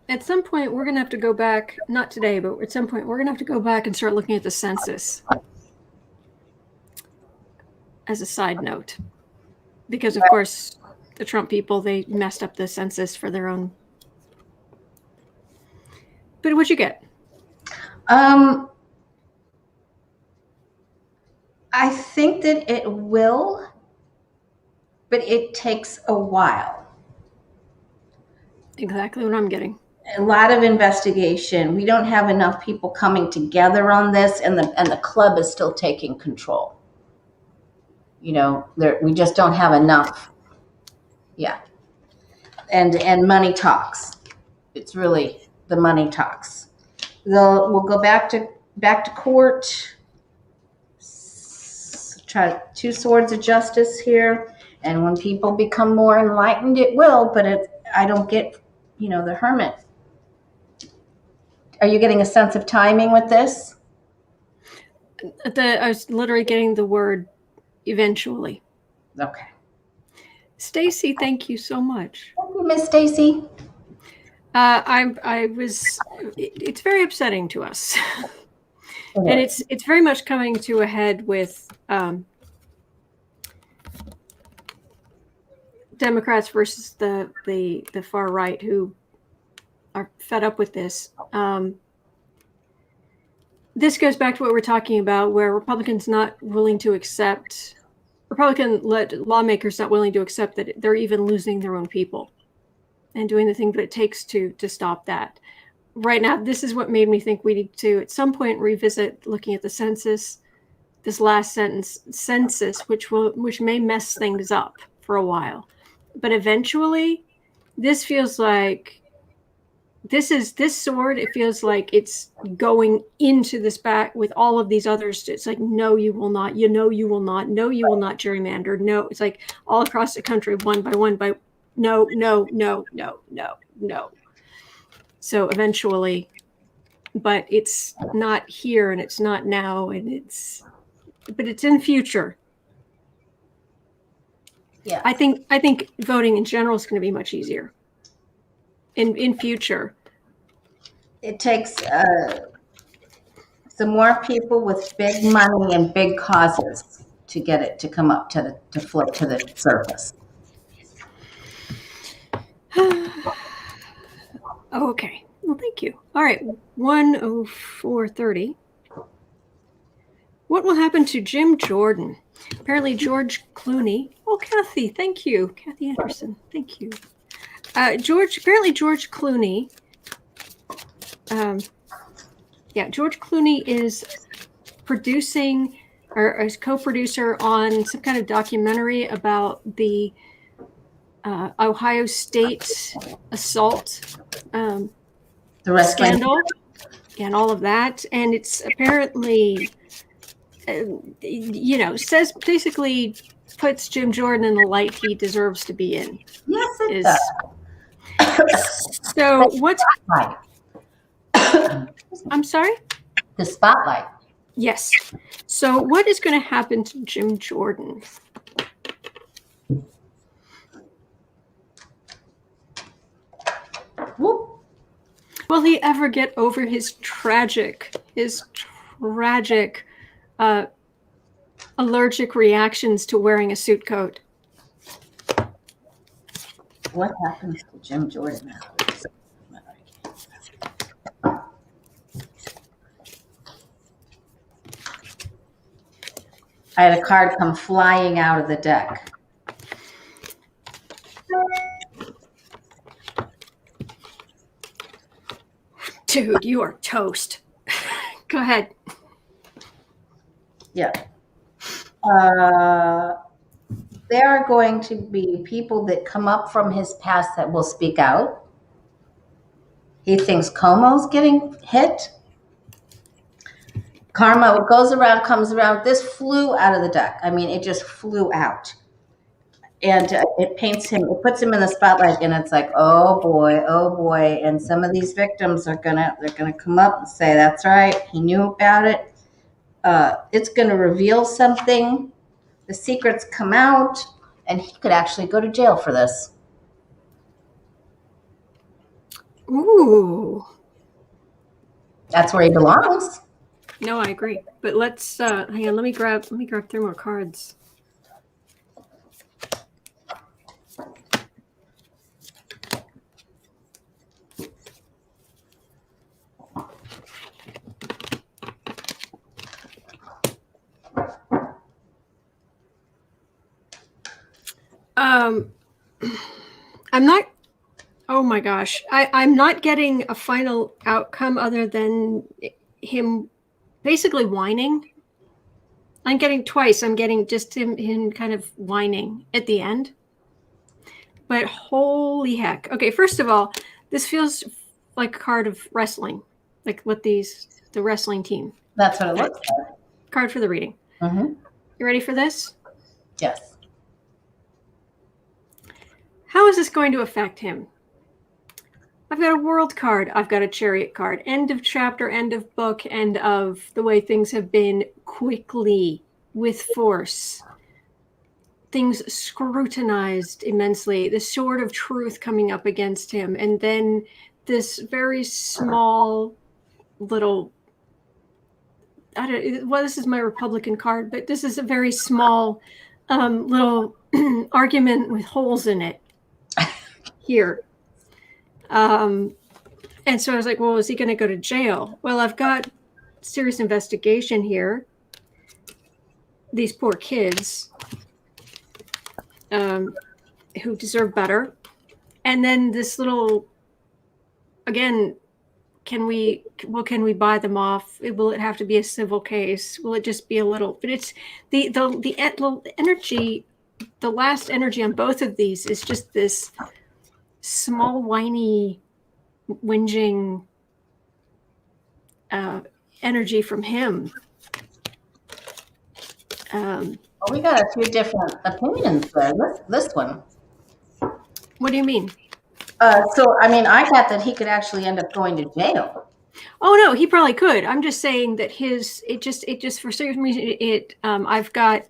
At some point, we're going to have to go back, not today, but at some point, we're going to have to go back and start looking at the census as a side note. Because, of course, the Trump people, they messed up the census for their own. But what'd you get? I think that it will, but it takes a while. Exactly what I'm getting. A lot of investigation. We don't have enough people coming together on this, and the club is still taking control. You know, we just don't have enough. Yeah, and money talks. It's really the money talks. We'll go back to court. Try two swords of justice here, and when people become more enlightened, it will. But I don't get, the hermit. Are you getting a sense of timing with this? I was literally getting the word eventually. Okay. Stacy, thank you so much. Thank you, Miss Stacy. It's very upsetting to us. And it's very much coming to a head with Democrats versus the far right who are fed up with this. This goes back to what we're talking about, where Republican lawmakers not willing to accept that they're even losing their own people and doing the thing that it takes to stop that. Right now, this is what made me think we need to, at some point, revisit looking at the census, this last census, which may mess things up for a while. But eventually, this feels like this sword, it feels like it's going into this back with all of these others. It's like, no, you will not. You will not. No, you will not gerrymander. No, it's like all across the country, one by one, no. So eventually, but it's not here and it's not now, but it's in future. Yeah. I think voting in general is going to be much easier in future. It takes some more people with big money and big causes to get it to come up to float to the surface. Okay. Well, thank you. All right. 1:04:30. What will happen to Jim Jordan? Apparently, George Clooney. Oh, Kathy, thank you. Kathy Anderson, thank you. George Clooney. George Clooney is producing or is co-producer on some kind of documentary about the Ohio State assault The wrestling scandal. and all of that. And it's apparently, says basically puts Jim Jordan in the light he deserves to be in. Yes, it Is does. so what's Right. I'm sorry? The spotlight. Yes. So what is going to happen to Jim Jordan? Whoop. Will he ever get over his tragic allergic reactions to wearing a suit coat? What happens to Jim Jordan now? I had a card come flying out of the deck. Dude, you are toast. Go ahead. Yeah. There are going to be people that come up from his past that will speak out. He thinks Cuomo's getting hit. Karma, what goes around comes around. This flew out of the deck. I mean, it just flew out. And it paints him, it puts him in the spotlight, and it's like, oh boy. And some of these victims they're gonna come up and say, that's right, he knew about it. It's gonna reveal something. The secrets come out, and he could actually go to jail for this. Ooh. That's where he belongs. No, I agree. But let's hang on. Let me grab 3 more cards. I'm not. Oh my gosh, I'm not getting a final outcome other than him basically whining. I'm getting twice. I'm getting just him kind of whining at the end. But holy heck. Okay, first of all, this feels like a card of wrestling, like what the wrestling team. That's what it looks like. Card for the reading. Mm-hmm. You ready for this? Yes. How is this going to affect him? I've got a world card. I've got a chariot card. End of chapter, end of book, end of the way things have been quickly, with force. Things scrutinized immensely. The sword of truth coming up against him. And then this very small little, this is my Republican card, but this is a very small little argument with holes in it here. And so I was like, well, is he going to go to jail? Well, I've got serious investigation here. These poor kids who deserve better. And then this little, again, can we buy them off? Will it have to be a civil case? Will it just be a little, but it's the energy, the last energy on both of these is just this small, whiny, whinging energy from him. Well, we got a few different opinions there. This one. What do you mean? So, I mean, I got that he could actually end up going to jail. Oh no, he probably could. I'm just saying that it just for some reason I've got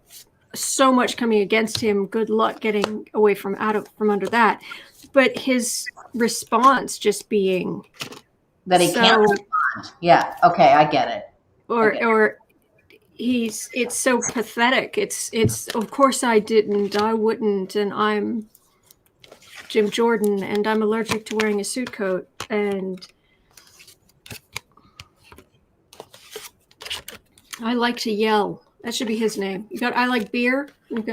so much coming against him. Good luck getting away from under that. But his response just being that he can't respond. Yeah. Okay, I get it. Or it's so pathetic. It's of course I didn't, I wouldn't, and I'm Jim Jordan, and I'm allergic to wearing a suit coat, and I like to yell. That should be his name. You got I like beer.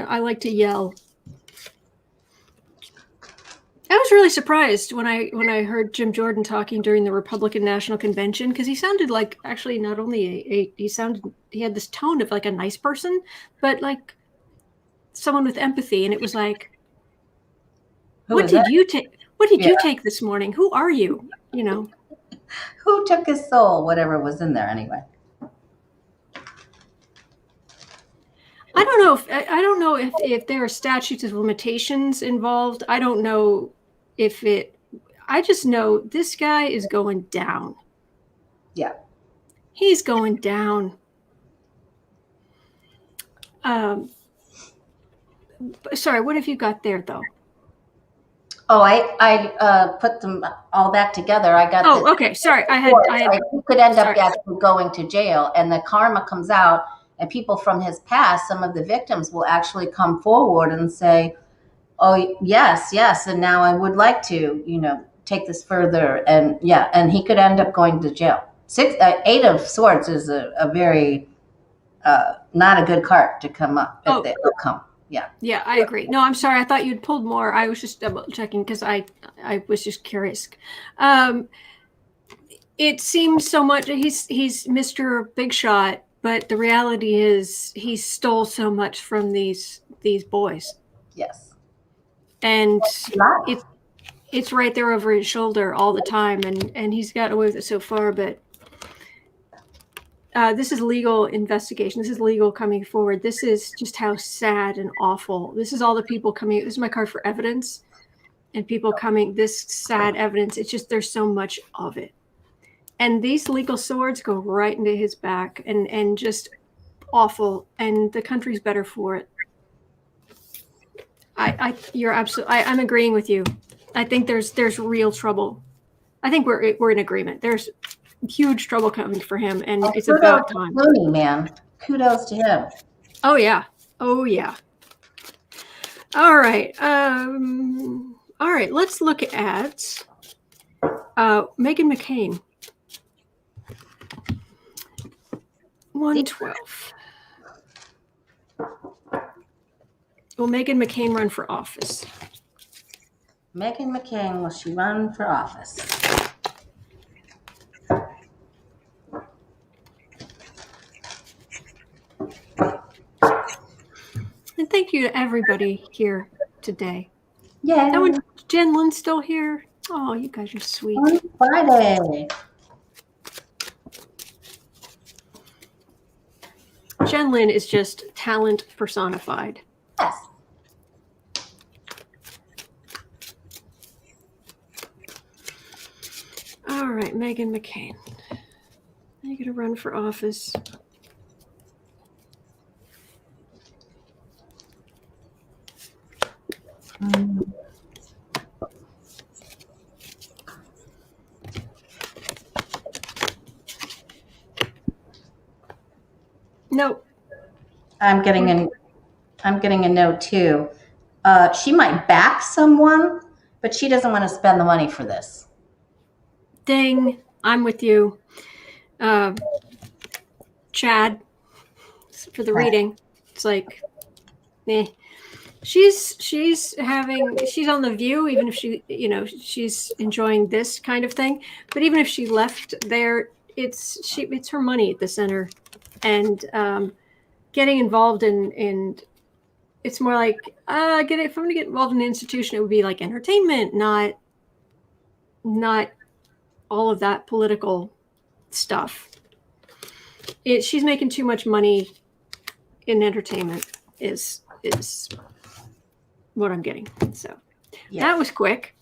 I like to yell. I was really surprised when I heard Jim Jordan talking during the Republican National Convention, because he sounded like actually not only he had this tone of like a nice person, but like someone with empathy, and it was like, what did you take this morning? Who are you? You know. Who took his soul? Whatever was in there anyway. I don't know if there are statutes of limitations involved. I don't know if it. I just know this guy is going down. Yeah. He's going down. Sorry, what have you got there, though? Oh, I put them all back together. I got. Oh, okay. Sorry, I had. He could end up actually going to jail, and the karma comes out, and people from his past, some of the victims, will actually come forward and say, "Oh, yes, and now I would like to, take this further." And yeah, and he could end up going to jail. 8 of Swords is a very not a good card to come up at the outcome. Yeah. Yeah, I agree. No, I'm sorry. I thought you'd pulled more. I was just double checking because I was just curious. It seems so much he's Mr. Big Shot, but the reality is he stole so much from these boys. Yes. And it's right there over his shoulder all the time, and he's gotten away with it so far, but this is legal investigation. This is legal coming forward. This is just how sad and awful. This is all the people coming. This is my card for evidence, and people coming. This sad evidence. It's just there's so much of it, and these legal swords go right into his back, and just awful. And the country's better for it. You're absolutely. I'm agreeing with you. I think there's real trouble. I think we're in agreement. There's huge trouble coming for him, and it's about time. Clooney, man, kudos to him. Oh yeah. All right. Let's look at Meghan McCain. 112. Will Meghan McCain run for office? Meghan McCain, will she run for office? And thank you to everybody here today. Yeah. That one, Jen Lynn's still here. Oh, you guys are sweet. On Friday. Jen Lynn is just talent personified. Yes. All right, Meghan McCain. Are you going to run for office? Nope. I'm getting a no too. She might back someone, but she doesn't want to spend the money for this. Ding. I'm with you. Chad, for the reading. It's like, she's on The View, even if she's enjoying this kind of thing. But even if she left there, it's her money at the center, and getting involved in it's more like if I'm going to get involved in an institution, it would be like entertainment, not all of that political stuff. She's making too much money in entertainment is what I'm getting. So That was quick.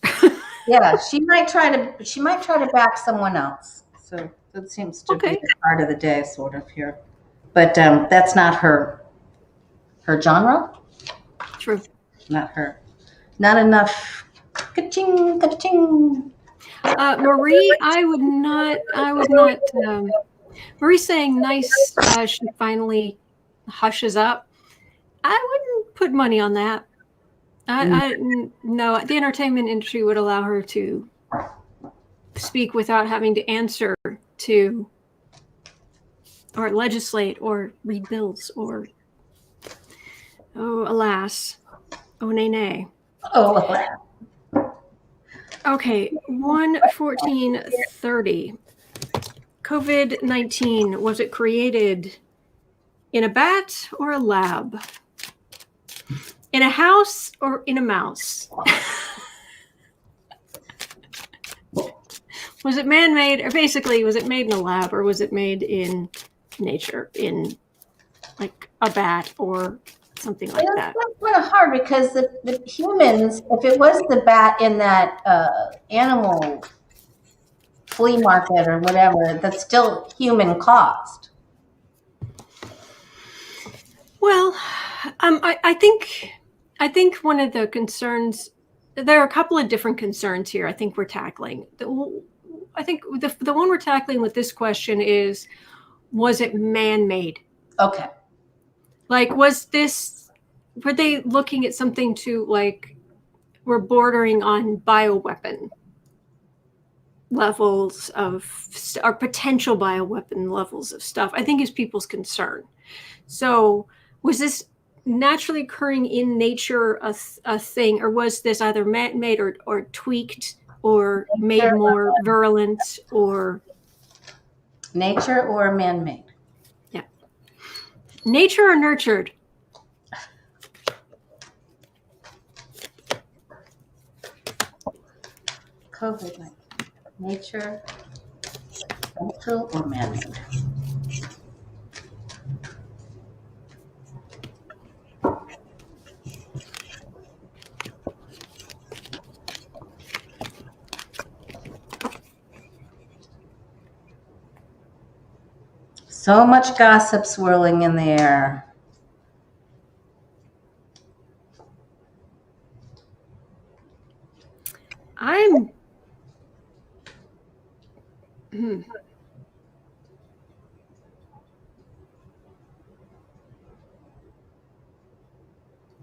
Yeah, she might try to back someone else. So that seems to be part of the day, sort of here. But that's not her genre. True. Not her. Not enough. Ka-ching, ka-ching. Marie, I would not. Marie's saying nice. She finally hushes up. I wouldn't put money on that. No, the entertainment industry would allow her to speak without having to answer to or legislate or read bills or alas, nay. Oh, alas. Okay, 1:14:30. COVID-19, was it created in a bat or a lab? In a house or in a mouse? Was it man-made, or basically, was it made in a lab, or was it made in nature, in like a bat or something like that? That's kind of hard because the humans, if it was the bat in that animal flea market or whatever, that's still human caused. Well, I think one of the concerns, there are a couple of different concerns here I think we're tackling. I think the one we're tackling with this question is, was it man-made? Okay. Like, were they looking at something to, like, we're bordering on bioweapon levels of, or potential bioweapon levels of stuff, I think is people's concern. So was this naturally occurring in nature a thing, or was this either man-made or tweaked or made more virulent, or nature or man-made? Yeah. Nature or nurtured? COVID, nature, natural or man-made? So much gossip swirling in the air.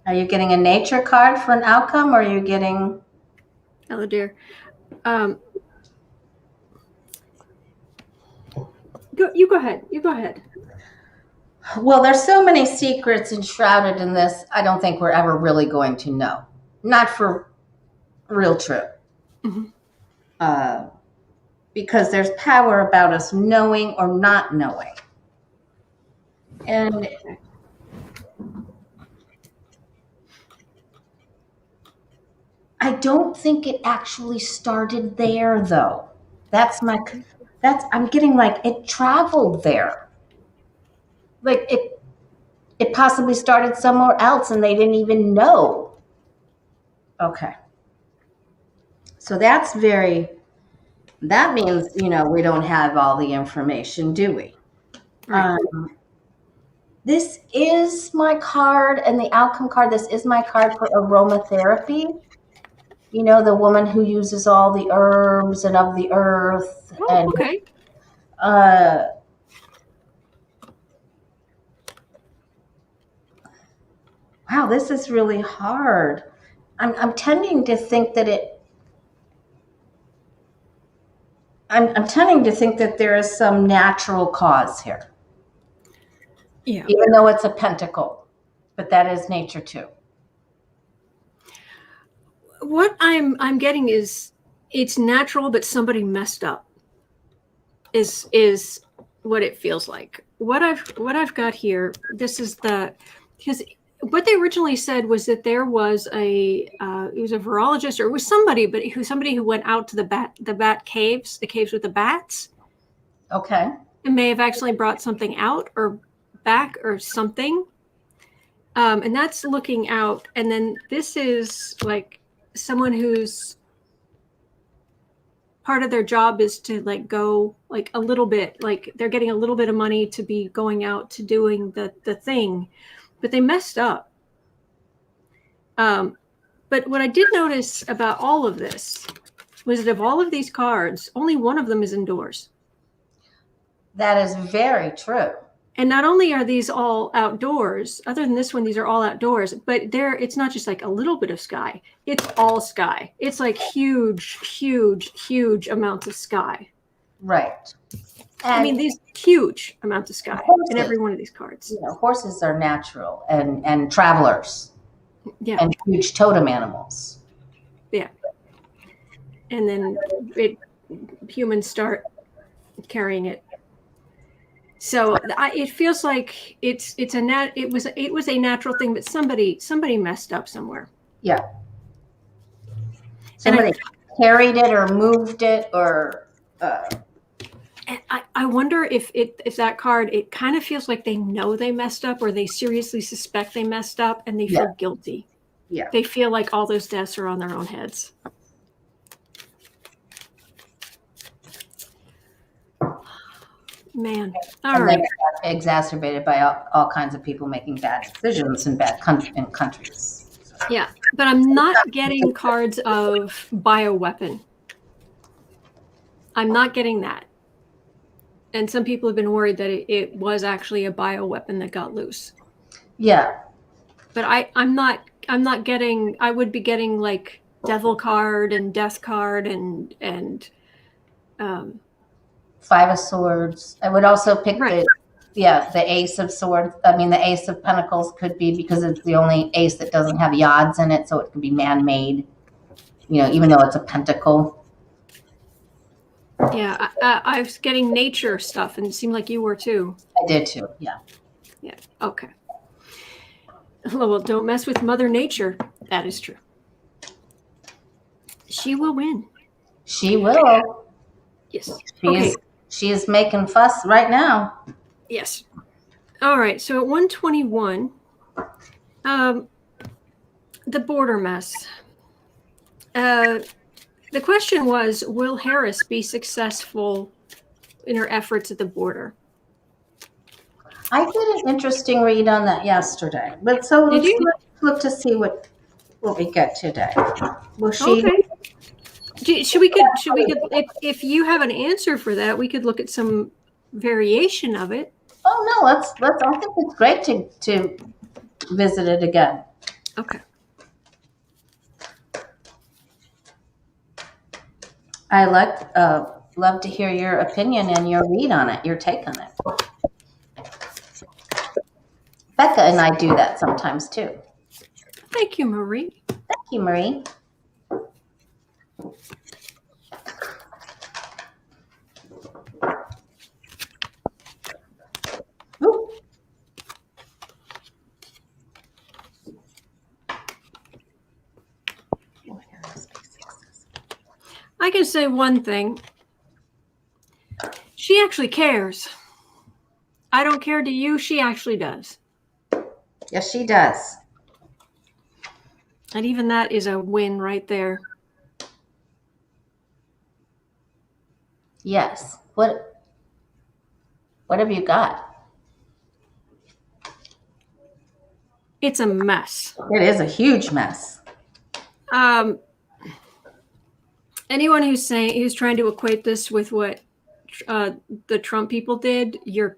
Are you getting a nature card for an outcome, or are you getting? Oh dear. You go ahead. You go ahead. Well, there's so many secrets enshrouded in this. I don't think we're ever really going to know. Not for real true. Mm-hmm. Because there's power about us knowing or not knowing. And I don't think it actually started there, though. I'm getting like it traveled there. Like it possibly started somewhere else and they didn't even know. Okay. So that means, we don't have all the information, do we? Right. This is my card, and the outcome card, this is my card for aromatherapy. The woman who uses all the herbs and of the earth. Oh, and okay. Wow, this is really hard. I'm tending to think that I'm tending to think that there is some natural cause here. Yeah. Even though it's a pentacle, but that is nature too. What I'm getting is it's natural, but somebody messed up. Is what it feels like. What I've got here. This is because what they originally said was that there was it was a virologist, or it was somebody who went out to the bat caves, the caves with the bats. Okay. And may have actually brought something out or back or something. And that's looking out. And then this is like someone who's part of their job is to like go like a little bit, like they're getting a little bit of money to be going out to doing the thing, but they messed up. But what I did notice about all of this was that of all of these cards, only one of them is indoors. That is very true. And not only are these all outdoors, other than this one, these are all outdoors, but it's not just like a little bit of sky. It's all sky. It's like huge, huge, huge amounts of sky. Right. I mean, these huge amounts of sky in every one of these cards. Horses are natural and travelers. Yeah. And huge totem animals. Yeah. And then humans start carrying it. So it feels like it was a natural thing, but somebody messed up somewhere. Yeah. Somebody carried it or moved it or And I wonder if that card, it kind of feels like they know they messed up, or they seriously suspect they messed up and they feel guilty. Yeah. They feel like all those deaths are on their own heads. Man. All right. Exacerbated by all kinds of people making bad decisions in countries. Yeah, but I'm not getting cards of bioweapon. I'm not getting that. And some people have been worried that it was actually a bioweapon that got loose. Yeah. But I'm not getting, I would be getting like devil card and death card and Five of Swords. I would also pick the Ace of Swords. I mean, the Ace of Pentacles could be, because it's the only ace that doesn't have yods in it, so it could be man-made. You know, even though it's a pentacle. Yeah, I was getting nature stuff, and it seemed like you were too. I did too. Yeah. Yeah. Okay. Well, don't mess with Mother Nature. That is true. She will win. She will. Yes. She is making fuss right now. Yes. All right. So at 121, the border mess. The question was, will Harris be successful in her efforts at the border? I did an interesting read on that yesterday. But so let's look to see what we get today. Will she? Okay. Should we if you have an answer for that, we could look at some variation of it. Oh no, let's I think it's great to visit it again. Okay. I love to hear your opinion and your read on it, your take on it. Becca and I do that sometimes too. Thank you, Marie. Thank you, Marie. Ooh. I can say one thing. She actually cares. I don't care to you. She actually does. Yes, she does. And even that is a win right there. Yes. What have you got? It's a mess. It is a huge mess. Anyone who's trying to equate this with what the Trump people did, you're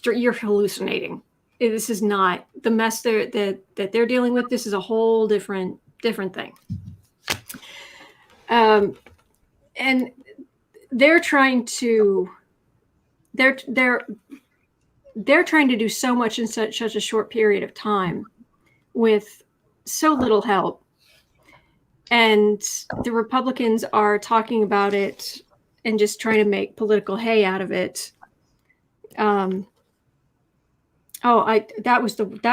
hallucinating. This is not the mess that they're dealing with. This is a whole different thing. And they're trying to do so much in such a short period of time with so little help. And the Republicans are talking about it and just trying to make political hay out of it. That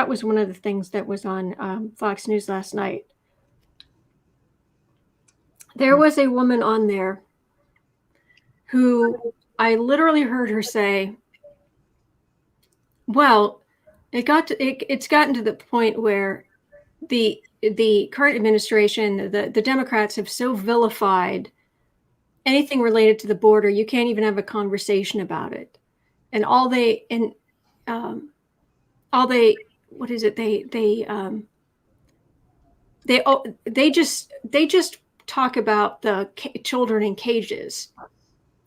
was one of the things that was on Fox News last night. There was a woman on there who I literally heard her say, well, it's gotten to the point where the current administration, the Democrats have so vilified anything related to the border, you can't even have a conversation about it. And they just talk about the children in cages.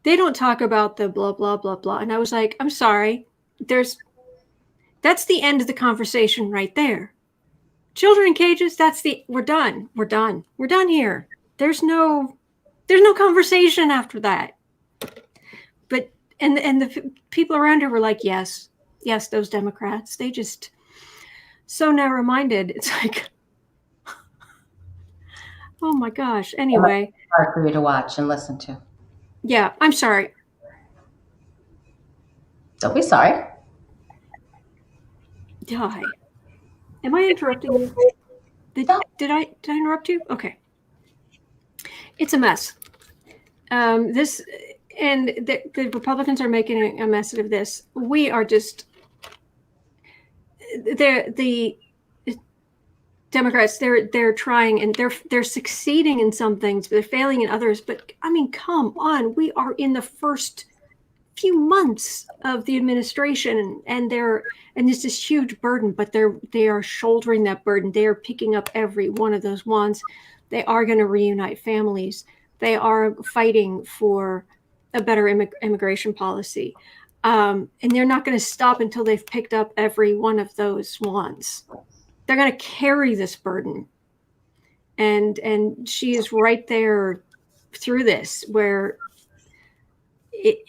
They don't talk about the blah blah blah blah. And I was like, I'm sorry, that's the end of the conversation right there. Children in cages, we're done here. There's no conversation after that. But and the people around her were like, yes, those Democrats, they just so narrow-minded. It's like, oh my gosh. Anyway, hard for you to watch and listen to. Yeah, I'm sorry. Don't be sorry. Die. Am I interrupting you? Did I interrupt you? Okay. It's a mess. This and the Republicans are making a mess of this. We are just the Democrats. They're trying and they're succeeding in some things, but they're failing in others. But I mean, come on, we are in the first few months of the administration, and it's this huge burden. But they are shouldering that burden. They are picking up every one of those wands. They are going to reunite families. They are fighting for a better immigration policy. And they're not going to stop until they've picked up every one of those wands. They're going to carry this burden. And she is right there through this, where it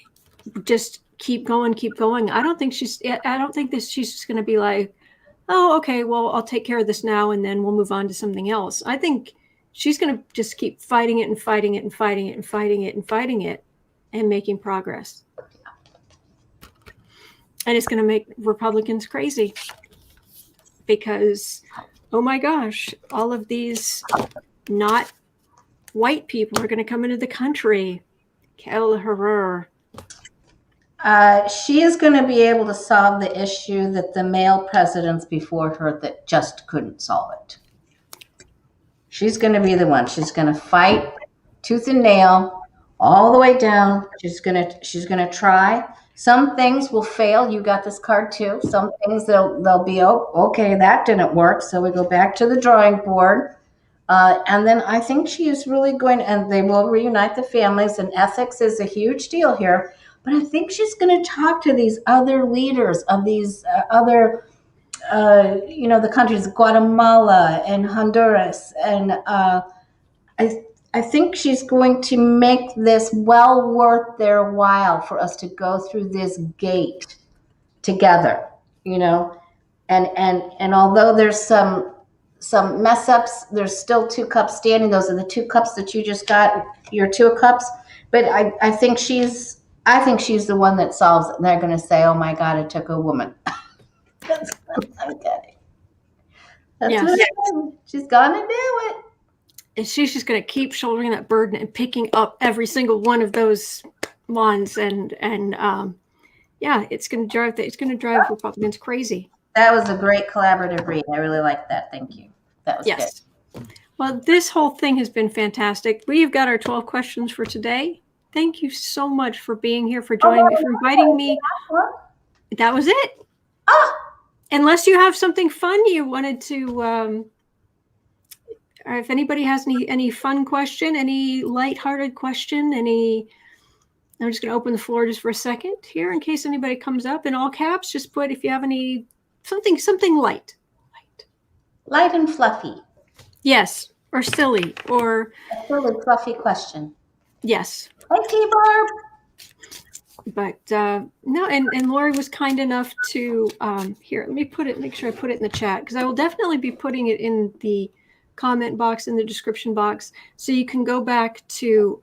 just keep going. I don't think she's just going to be like, oh, okay, well, I'll take care of this now and then we'll move on to something else. I think she's going to just keep fighting it and fighting it and fighting it and fighting it and fighting it and making progress. And it's going to make Republicans crazy because, oh my gosh, all of these not white people are going to come into the country. Quel horror. She is going to be able to solve the issue that the male presidents before her that just couldn't solve it. She's going to be the one. She's going to fight tooth and nail all the way down. She's going to try. Some things will fail. You got this card too. Some things they'll be, oh, okay, that didn't work. So we go back to the drawing board. And then I think she is really going, and they will reunite the families, and ethics is a huge deal here. But I think she's going to talk to these other leaders of these other, the countries, Guatemala and Honduras. And I think she's going to make this well worth their while for us to go through this gate together, And although there's some mess ups, there's still 2 cups standing. Those are the 2 cups that you just got, your 2 cups. But I think she's the one that solves it. And they're going to say, oh my God, it took a woman. I'm kidding. That's yes. What she's going to do it. And she's just going to keep shouldering that burden and picking up every single one of those wands. And it's going to drive Republicans crazy. That was a great collaborative read. I really like that. Thank you. That was good. Well, this whole thing has been fantastic. We've got our 12 questions for today. Thank you so much for being here, for joining me, for inviting me. That was it. Unless you have something fun you wanted to, if anybody has any fun question, any lighthearted question, I'm just going to open the floor just for a second here in case anybody comes up. In all caps, just put if you have any something light. Light and fluffy. Yes, or silly, or a really fluffy question. Yes. Hi, T-Barb. But no, and Lori was kind enough to here. Let me make sure I put it in the chat, because I will definitely be putting it in the comment box, in the description box, so you can go back to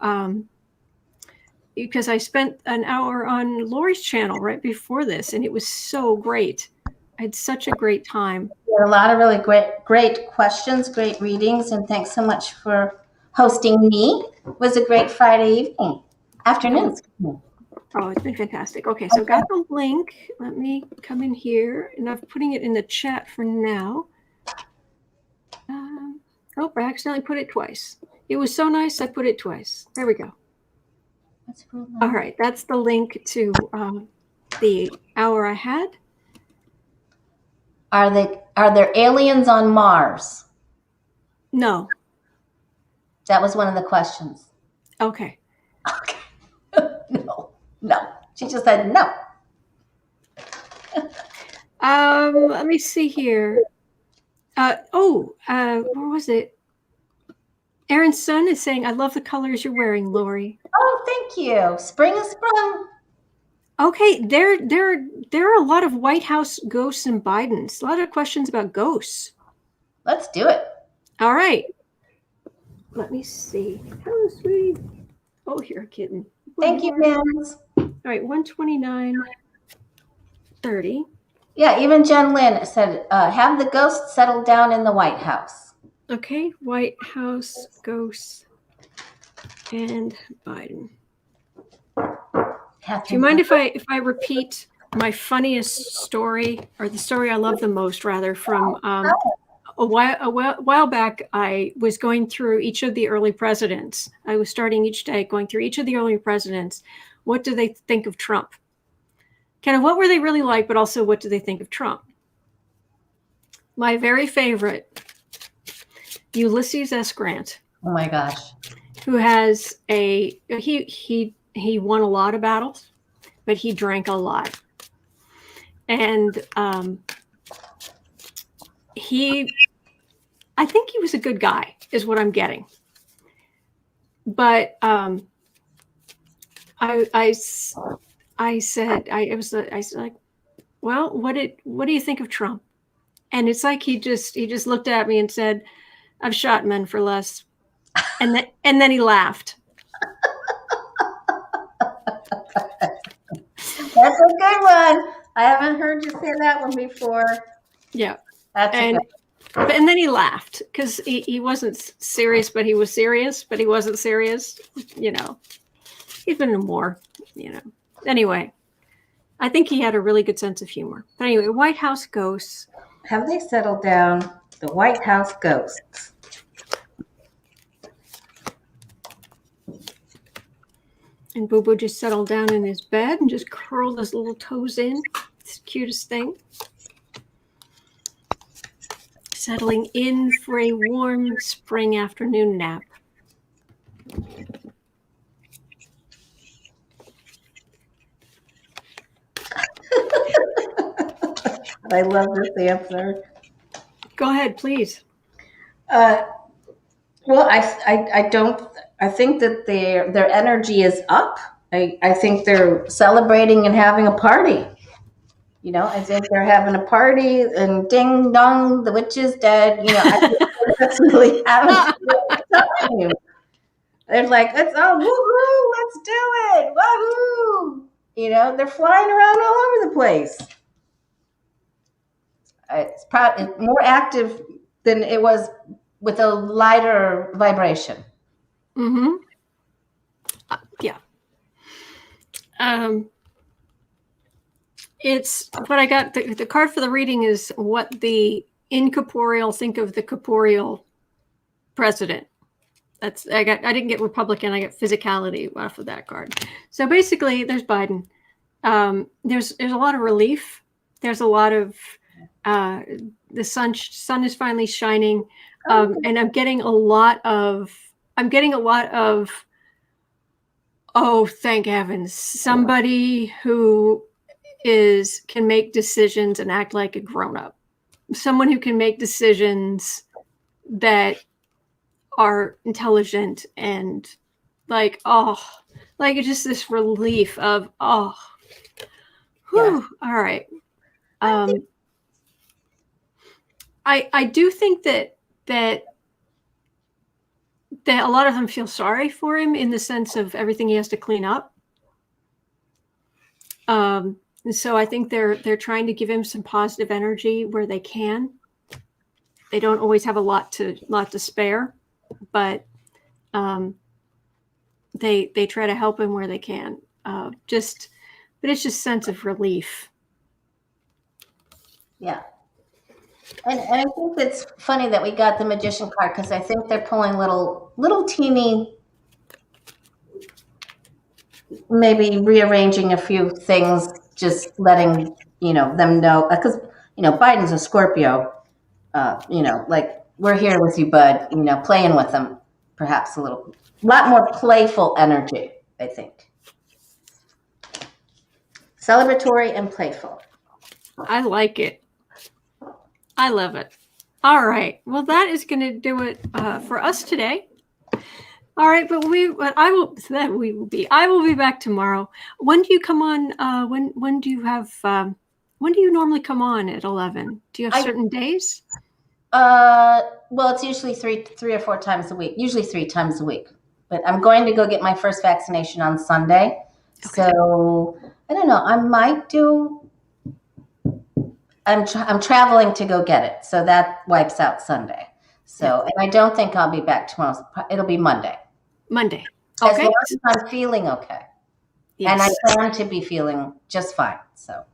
because I spent an hour on Lori's channel right before this, and it was so great. I had such a great time. A lot of really great questions, great readings, and thanks so much for hosting me. It was a great Friday afternoon. Oh, it's been fantastic. Okay, so I got the link. Let me come in here, and I'm putting it in the chat for now. Oh, I accidentally put it twice. It was so nice, I put it twice. There we go. That's really nice. All right, that's the link to the hour I had. Are there aliens on Mars? No. That was one of the questions. Okay. Okay. No. She just said no. Let me see here. Where was it? Aaron's son is saying, I love the colors you're wearing, Lori. Oh, thank you. Spring is sprung. Okay, there are a lot of White House ghosts and Bidens. A lot of questions about ghosts. Let's do it. All right. Let me see. Hello, sweetie. Oh, you're a kitten. Thank you, Mims. All right, 129.30. Yeah, even Jen Lynn said, have the ghosts settle down in the White House. Okay, White House ghosts and Biden. Catherine, Do you mind if I repeat my funniest story, or the story I love the most, rather, from a while back? I was going through each of the early presidents. I was starting each day going through each of the early presidents. What do they think of Trump? Kind of what were they really like, but also what do they think of Trump? My very favorite, Ulysses S. Grant. Oh my gosh. Who has he won a lot of battles, but he drank a lot. And I think he was a good guy, is what I'm getting. But I said like, well, what do you think of Trump? And it's like he just looked at me and said, I've shot men for less. And then he laughed. That's a good one. I haven't heard you say that one before. Yeah. And then he laughed because he wasn't serious, but he was serious, but he wasn't serious. You know, he's been in war, you know. Anyway, I think he had a really good sense of humor. But anyway, White House ghosts. Have they settled down? The White House ghosts. And Boo Boo just settled down in his bed and just curled his little toes in. It's the cutest thing. Settling in for a warm spring afternoon nap. I love this answer. Go ahead, please. Well, I think that their energy is up. I think they're celebrating and having a party. You know, I think they're having a party and ding dong, the witch is dead. You know, I think they're just really having a good time. They're like, it's woohoo, let's do it, woohoo! You know, they're flying around all over the place. It's probably more active than it was with a lighter vibration. Mm-hmm. Yeah. It's what I got. The card for the reading is what the incorporeal think of the corporeal president. I didn't get Republican. I got physicality off of that card. So basically, there's Biden. There's a lot of relief. There's a lot of the sun is finally shining, and I'm getting a lot of. Oh, thank heavens! Somebody who can make decisions and act like a grown-up. Someone who can make decisions that are intelligent and like just this relief of whew, yeah. All right. I do think that a lot of them feel sorry for him in the sense of everything he has to clean up. And so I think they're trying to give him some positive energy where they can. They don't always have a lot to spare, but they try to help him where they can. But it's just sense of relief. Yeah. And I think it's funny that we got the Magician card because I think they're pulling little teeny, maybe rearranging a few things, just letting them know because Biden's a Scorpio. Like we're here with you, bud. Playing with them, perhaps a lot more playful energy. I think celebratory and playful. I like it. I love it. All right. Well, that is going to do it for us today. All right, but I will be back tomorrow. When do you come on? When do you normally come on at 11? Do you have certain days? Well, it's usually three or four times a week. Usually 3 times a week. But I'm going to go get my first vaccination on Sunday. Okay. So I don't know. I might do. I'm traveling to go get it, so that wipes out Sunday. So, and I don't think I'll be back tomorrow. It'll be Monday. Monday. As Okay. long as I'm feeling okay. And I Yes. plan to be feeling just fine. So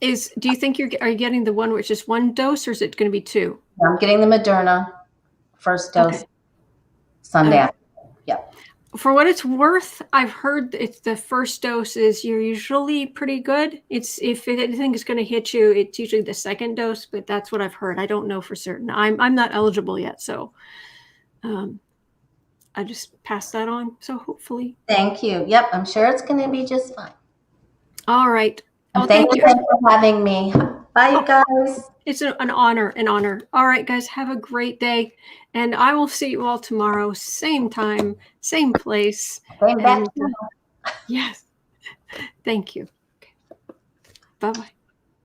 Do you think are you getting the one which is one dose, or is it going to be two? I'm getting the Moderna first dose Okay. Sunday Okay. afternoon. Yep. For what it's worth, I've heard it's the first dose is you're usually pretty good. It's if anything is going to hit you, it's usually the second dose, but that's what I've heard. I don't know for certain. I'm not eligible yet, so I just passed that on. So hopefully. Thank you. Yep. I'm sure it's going to be just fine. All right. And Oh, thank thank you you. for having me. Bye, you guys. It's an honor, an honor. All right, guys, have a great day. And I will see you all tomorrow, same time, same place. Same back And channel. yes, thank you. Okay. Bye-bye.